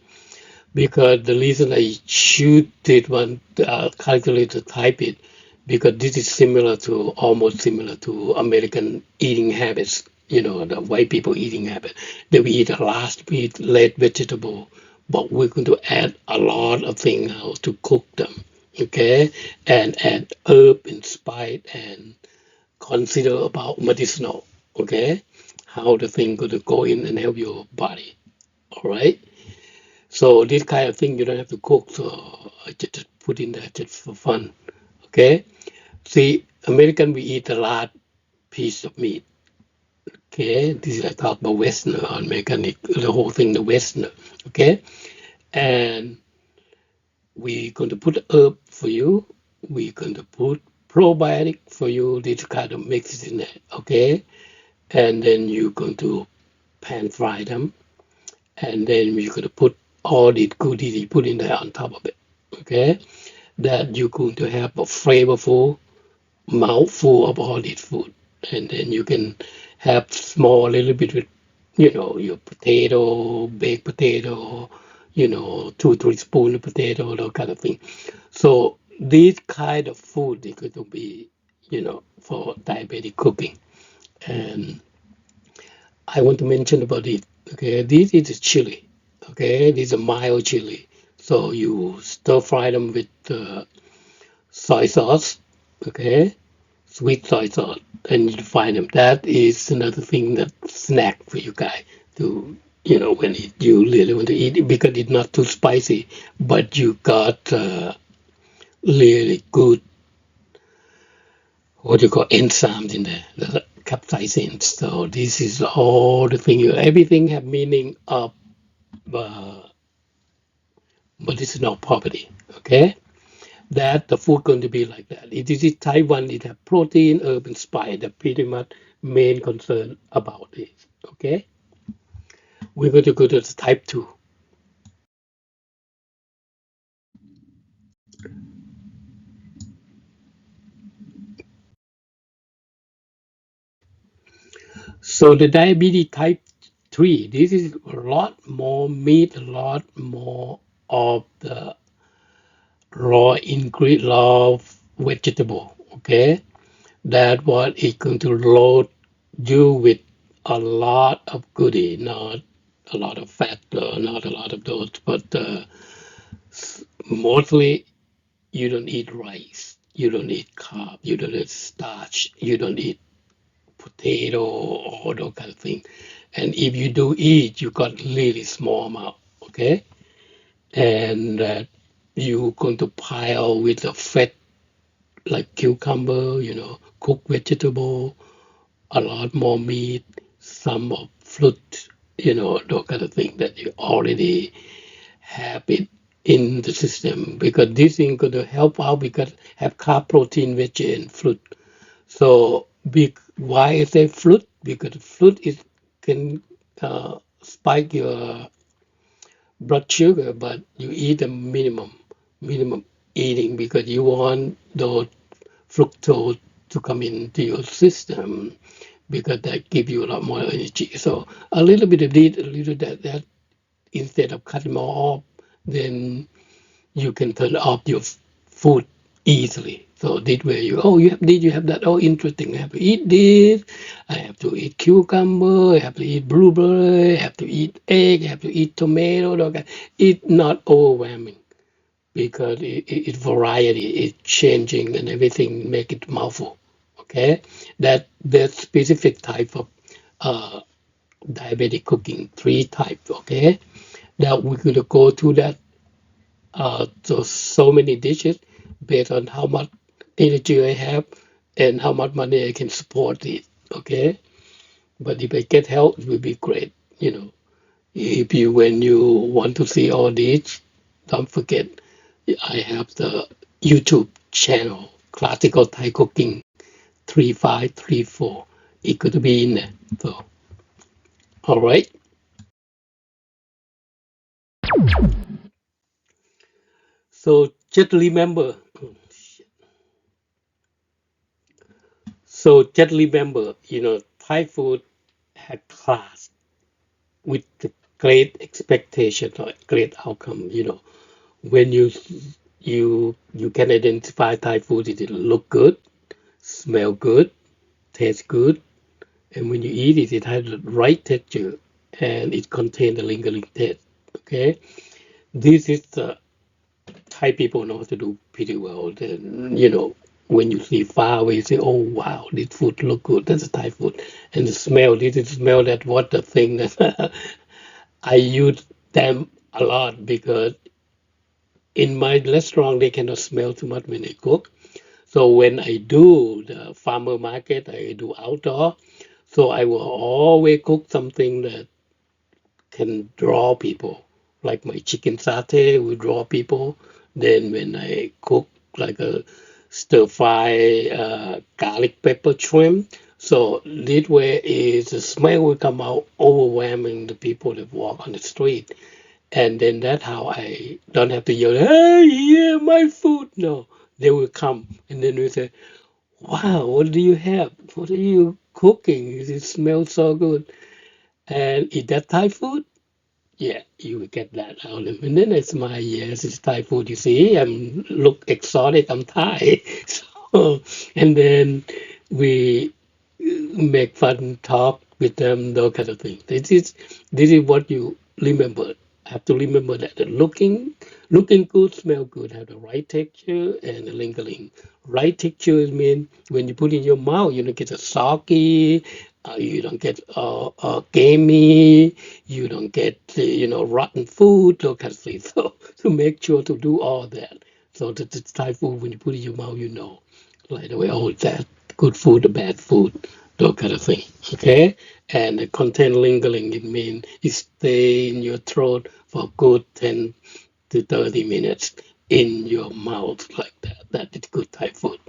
Because the reason I shoot it one calculator type it, because this is almost similar to American eating habits, the white people eating habit. They will eat a lot meat, less vegetable, but we're going to add a lot of things how to cook them, okay? And add herb and spice and consider about medicinal, okay? How the thing going to go in and help your body, all right? So this kind of thing you don't have to cook, so I just put in there just for fun, okay? See, American we eat a lot piece of meat, okay? This is I talk about Westerner, American, the whole thing the Westerner, okay? And we're going to put herb for you. We're going to put probiotic for you. This kind of mix it in there, okay? And then you're going to pan fry them, and then you're going to put all the goodies you put in there on top of it, okay? That you're going to have a flavorful mouthful of all this food. And then you can have small little bit with, your potato, baked potato, 2, 3 spoons of potato, that kind of thing. So this kind of food is going to be, for diabetic cooking. And I want to mention about it. Okay, this is chili. Okay, this is a mild chili. So you stir fry them with soy sauce. Okay, sweet soy sauce, and you find them. That is another thing that snack for you guys to, when you really want to eat it because it's not too spicy, but you got really good, what you call enzymes in there, the capsaicin. So this is all the thing. Everything have meaning of, uh, but it's not poverty. Okay, that the food going to be like that. It is Taiwan. It have protein, herb, and spice. That pretty much main concern about it. Okay, we're going to go to the type 2. So the diabetes type 3. This is a lot more meat, a lot more of the raw ingredient, raw vegetable. Okay, that what is going to load you with a lot of goodie, not a lot of fat, not a lot of those, but mostly you don't eat rice, you don't eat carb, you don't eat starch, you don't eat potato or those kind of thing. And if you do eat, you got really small amount, okay? And you going to pile with the fat like cucumber, cooked vegetable, a lot more meat, some of fruit, those kind of thing that you already have it in the system because this thing going to help out because have carb, protein, veg, and fruit. So why is it fruit? Because fruit is can spike your blood sugar, but you eat a minimum eating because you want those fructose to come into your system because that give you a lot more energy. So a little bit of this, a little that instead of cutting more off, then you can turn off your food easily. So this way you have this, you have that. Oh, interesting. I have to eat this. I have to eat cucumber. I have to eat blueberry. I have to eat egg. I have to eat tomato. Okay. It's not overwhelming because it variety is changing and everything make it mouthful. Okay, that specific type of uh, diabetic cooking, 3 types. Okay, that we're gonna go to that so many dishes based on how much energy I have and how much money I can support it. Okay, but if I get help, it will be great. If you when you want to see all this, don't forget I have the YouTube channel, Classical Thai Cooking 3534. It could be in there. So, all right. So just remember. So just remember, Thai food had class with the great expectation or great outcome. When you can identify Thai food, it look good, smell good, taste good, and when you eat it, it has the right texture and it contains the lingering taste. Okay, this is the Thai people know how to do pretty well. Then when you see far away, you say, "Oh wow, this food look good." That's a Thai food, and the smell. This is smell that what the thing that I use them a lot because in my restaurant they cannot smell too much when they cook. So when I do the farmer market, I do outdoor. So I will always cook something that can draw people. Like my chicken satay will draw people. Then when I cook like a stir fry garlic pepper shrimp, so this way is the smell will come out overwhelming the people that walk on the street. And then that's how I don't have to yell, hey, yeah, my food. No, they will come and then we say, wow, what do you have? What are you cooking? It smells so good. And is that Thai food? Yeah, you will get that out of them. And then I smile, yes, it's Thai food. You see, I'm look exotic, I'm Thai. So, and then we make fun, talk with them, those kind of things. This is what you remember. Have to remember that the looking good, smell good, have the right texture and the lingering. Right texture mean when you put in your mouth, you don't get a soggy, you don't get gamey, you don't get rotten food, those kind of things. So to make sure to do all that, so that the Thai food when you put it in your mouth, you know right away. Oh, that good food or bad food, those kind of thing. Okay, and the content lingering, it means it stay in your throat for good 10 to 30 minutes in your mouth like that. That is good Thai food.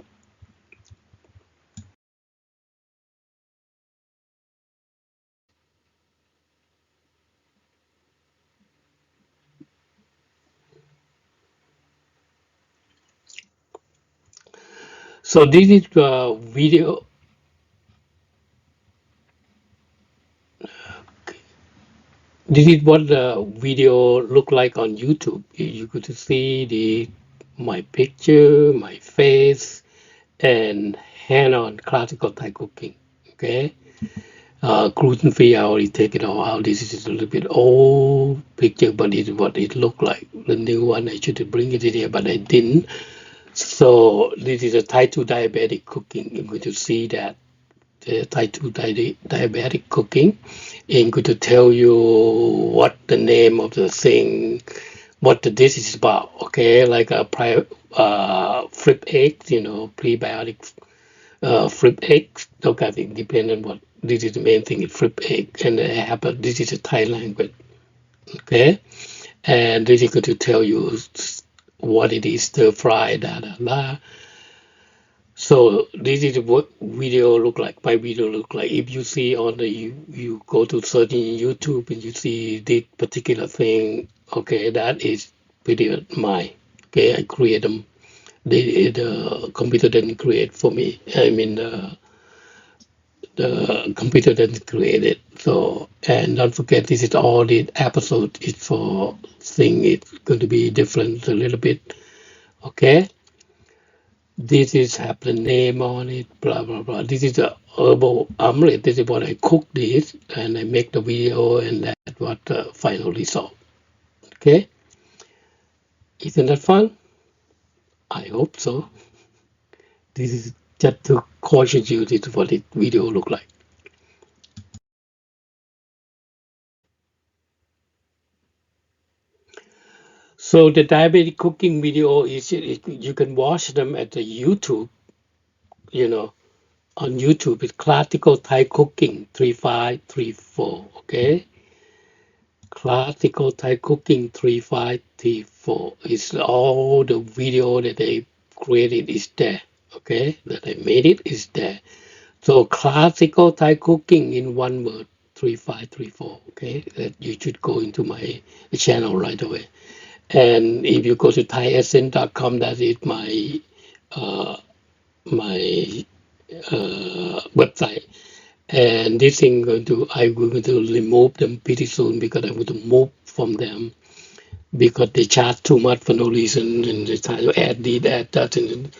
So this is video. This is what the video look like on YouTube. You could see the my picture, my face, and hand on classical Thai cooking. Okay, gluten free. I already take it all out. This is a little bit old picture, but it's what it looked like. The new one I should bring it in here, but I didn't. So this is a type 2 diabetic cooking. You're going to see that the type 2 diabetic cooking. I'm going to tell you what the name of the thing, what the dish is about. Okay, like a flip eggs, prebiotic flip eggs. Okay, I think depending on what this is the main thing is flip egg, and I have this is a Thai language. Okay, and this is going to tell you what it is stir fry, da da da. So this is what video look like. My video look like. If you see on the you go to search in YouTube and you see this particular thing, okay, that is pretty mine. Okay, I create them. The computer didn't create for me. I mean the computer didn't create it. So and don't forget this is all the episode is for thing. It's going to be different a little bit. Okay. This is have the name on it, blah blah blah. This is a herbal omelet. This is what I cook this, and I make the video, and that's what the final result. Okay, isn't that fun? I hope so. This is just to caution you. This is what the video look like. So the diabetic cooking video you can watch them at the YouTube. You know, on YouTube, it's classical Thai cooking 3534. Okay. Classical Thai cooking 3534 is all the video that they created is there. Okay, that I made it is there. So classical Thai cooking in one word 3534. Okay, that you should go into my channel right away. And if you go to thaiessence.com, that is my website. And this thing I'm going to remove them pretty soon because I'm going to move from them because they charge too much for no reason and they try to add this, add that, and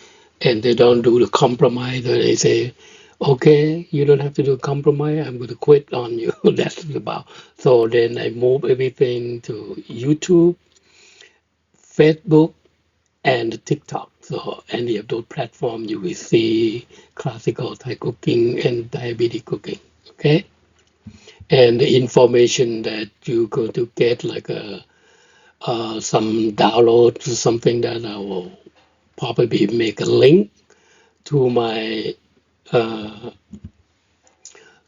they don't do the compromise. They say, okay, you don't have to do compromise. I'm going to quit on you. That's about. So then I move everything to YouTube, Facebook, and TikTok. So any of those platforms you will see classical Thai cooking and diabetic cooking. Okay, and the information that you're going to get like some download something that I will probably make a link to my uh,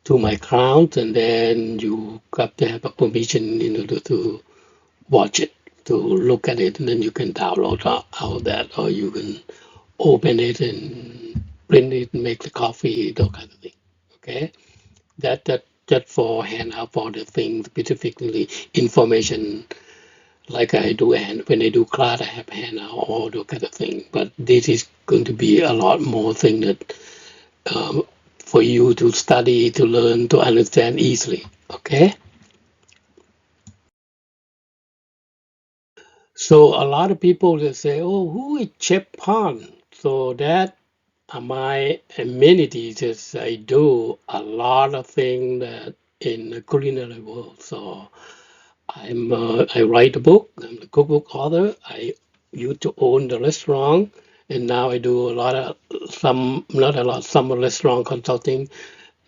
account, and then you got to have a permission in order to watch it, to look at it, and then you can download out that, or you can open it and print it and make the coffee, those kind of thing. Okay, that for hand out for the thing specifically information like I do, and when I do class, I have handout, all those kind of thing. But this is going to be a lot more thing that for you to study, to learn, to understand easily. Okay. So a lot of people just say, "Oh, who is Chef Pond?" So that are my amenities is I do a lot of things that in the culinary world. So I write a book. I'm a cookbook author. I used to own the restaurant, and now I do a lot of some, not a lot, some restaurant consulting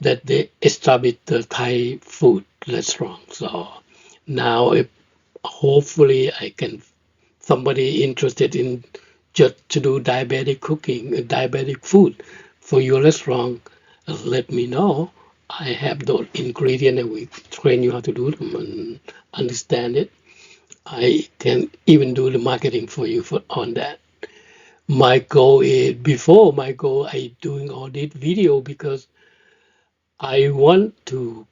that they established the Thai food restaurant. So now, if hopefully I can somebody interested in just to do diabetic cooking, diabetic food for your restaurant, let me know. I have those ingredients and we train you how to do them and understand it. I can even do the marketing for you for on that. My goal is before my goal I doing all this video because I want to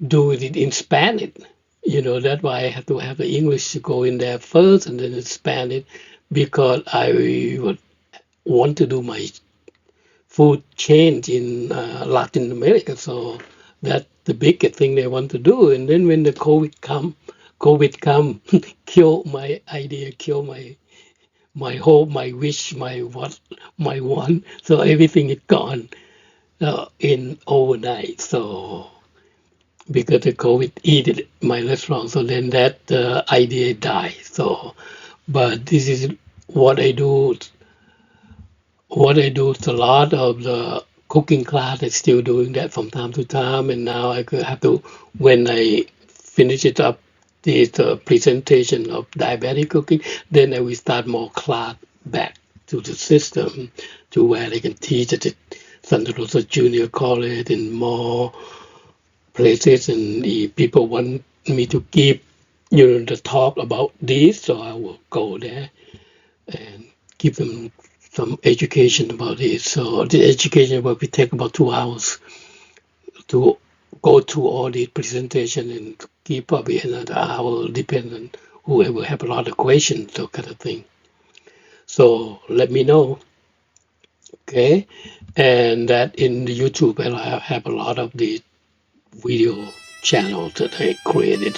do it in Spanish. That's why I have to have the English to go in there first and then the Spanish because I would want to do my food change in Latin America. So that's the biggest thing they want to do. And then when the COVID come, kill my idea, kill my hope, my wish, my what, my want. So everything is gone in overnight. So because the COVID eated my restaurant, so then that idea died. So, but this is what I do. What I do is a lot of the cooking class. I still doing that from time to time, and now I could have to when I finish it up. This presentation of diabetic cooking, then I will start more class back to the system to where I can teach at the Santa Rosa Junior College and more places, and if people want me to give the talk about this, so I will go there and give them some education about it. So the education will be take about 2 hours to go through all the presentation and give probably another hour depending on whoever have a lot of questions, that kind of thing. So let me know, okay? And that in the YouTube, I have a lot of the video channels that I created.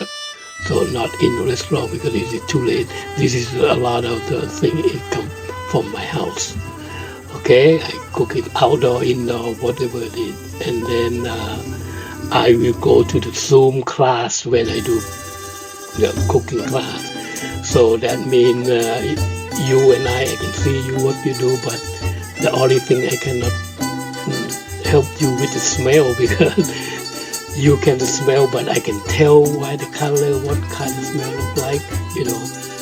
So not in the restaurant because it is too late. This is a lot of the thing it come from my house. Okay, I cook it outdoor, indoor, whatever it is, and then I will go to the Zoom class when I do the cooking class. So that means you and I can see you what you do, but the only thing I cannot help you with the smell because you can smell, but I can tell by the color what kind of smell look like.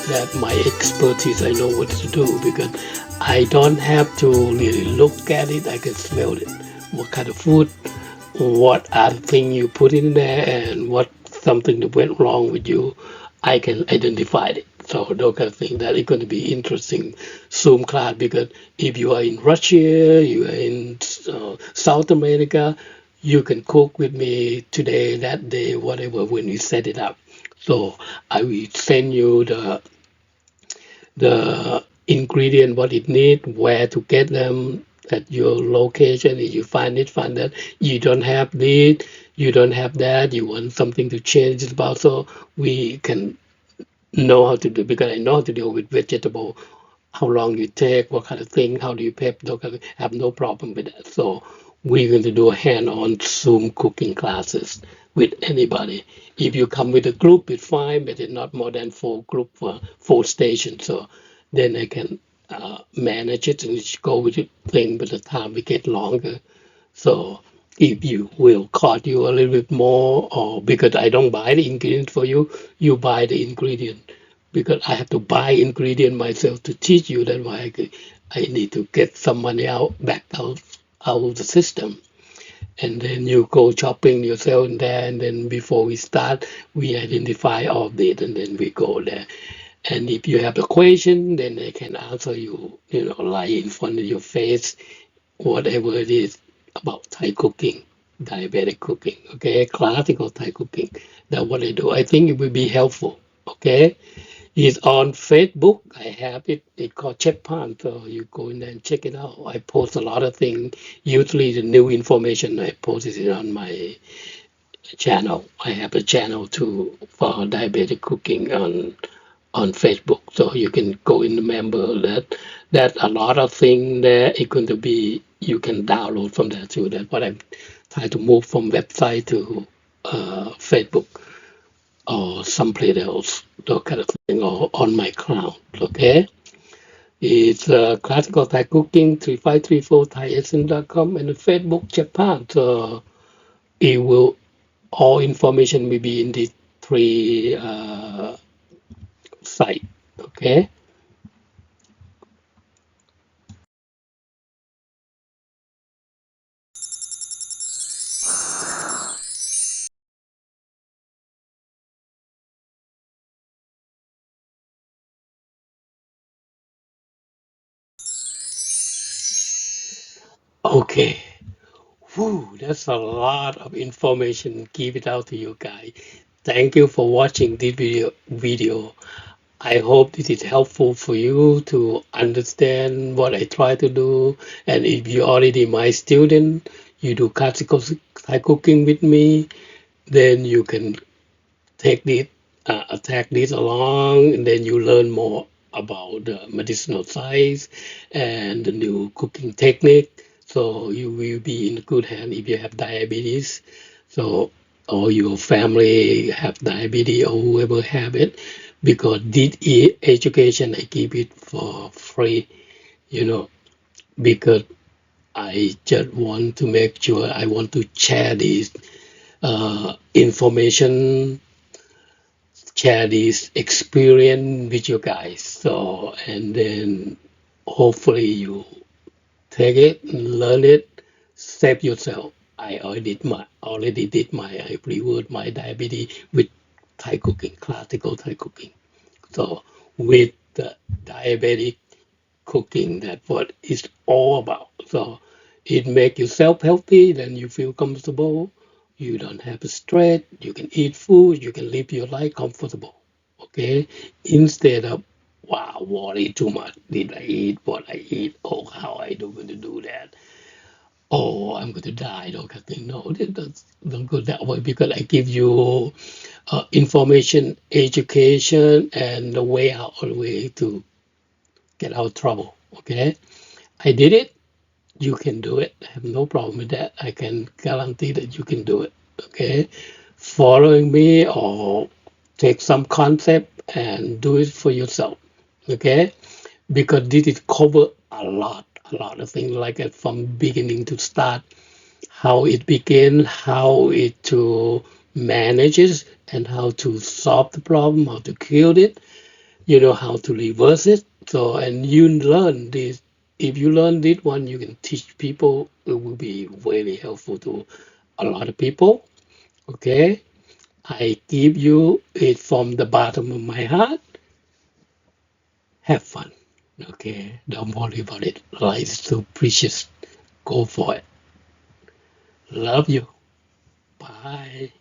That my expertise. I know what to do because I don't have to really look at it. I can smell it. What kind of food? What are the things you put in there, and what something that went wrong with you? I can identify it. So those kind of things that is going to be interesting Zoom class because if you are in Russia, you are in South America, you can cook with me today, that day, whatever, when you set it up. So I will send you the ingredient, what it need, where to get them at your location. If you find that you don't have this, you don't have that, you want something to change it about, so we can know how to do because I know how to deal with vegetable, how long you take, what kind of thing, how do you prep, I have no problem with that. So we're going to do a hand-on Zoom cooking classes with anybody. If you come with a group, it's fine, but it's not more than 4 group for 4 stations. So then I can manage it and just go with the thing, but the time we get longer. So if you will cost you a little bit more, or because I don't buy the ingredient for you, you buy the ingredient because I have to buy ingredient myself to teach you. That's why I need to get some money back out of the system. And then you go shopping yourself in there, and then before we start, we identify all of it, and then we go there. And if you have a question, then they can answer you, lie in front of your face, whatever it is about Thai cooking, diabetic cooking, okay, classical Thai cooking. That's what I do. I think it will be helpful. Okay, it's on Facebook. I have it. It's called Chef Pan. So you go in there and check it out. I post a lot of things. Usually the new information I post it on my channel. I have a channel too for diabetic cooking on Facebook. So you can go in the member that a lot of things there is going to be you can download from there too. That's what I'm trying to move from website to Facebook or someplace else, that kind of thing, or on my cloud. Okay, it's classical Thai cooking 3534 thaiessence.com and the Facebook Japan. So it will all information will be in the three site. Okay. Okay. Whew, that's a lot of information. Give it out to you guys. Thank you for watching this video. I hope this is helpful for you to understand what I try to do. And if you're already my student, you do classical Thai cooking with me, then you can take this, attack this along, and then you learn more about the medicinal science and the new cooking technique. So you will be in good hand if you have diabetes. So or your family have diabetes or whoever have it, because this education I give it for free, you know, because I just want to make sure I want to share this information, share this experience with you guys. So, and then hopefully you take it, learn it, save yourself. I already did my I reward my diabetes with Thai cooking, classical Thai cooking. So with the diabetic cooking, that's what it's all about. So it make yourself healthy, then you feel comfortable. You don't have stress. You can eat food. You can live your life comfortable. Okay, instead of wow, worry too much. Did I eat what I eat? Oh, how I do going to do that? Oh, I'm going to die. Don't think no, don't go that way because I give you information, education, and the way out, the way to get out of trouble. Okay, I did it. You can do it. I have no problem with that. I can guarantee that you can do it. Okay, following me or take some concept and do it for yourself. Okay, because this is cover a lot of things like that from beginning to start, how it began, how it to manage it, and how to solve the problem, how to cure it, you know how to reverse it. So, and you learn this. If you learn this one, you can teach people. It will be very helpful to a lot of people. Okay, I give you it from the bottom of my heart. Have fun. Okay, don't worry about it. Life is so precious. Go for it. Love you. Bye.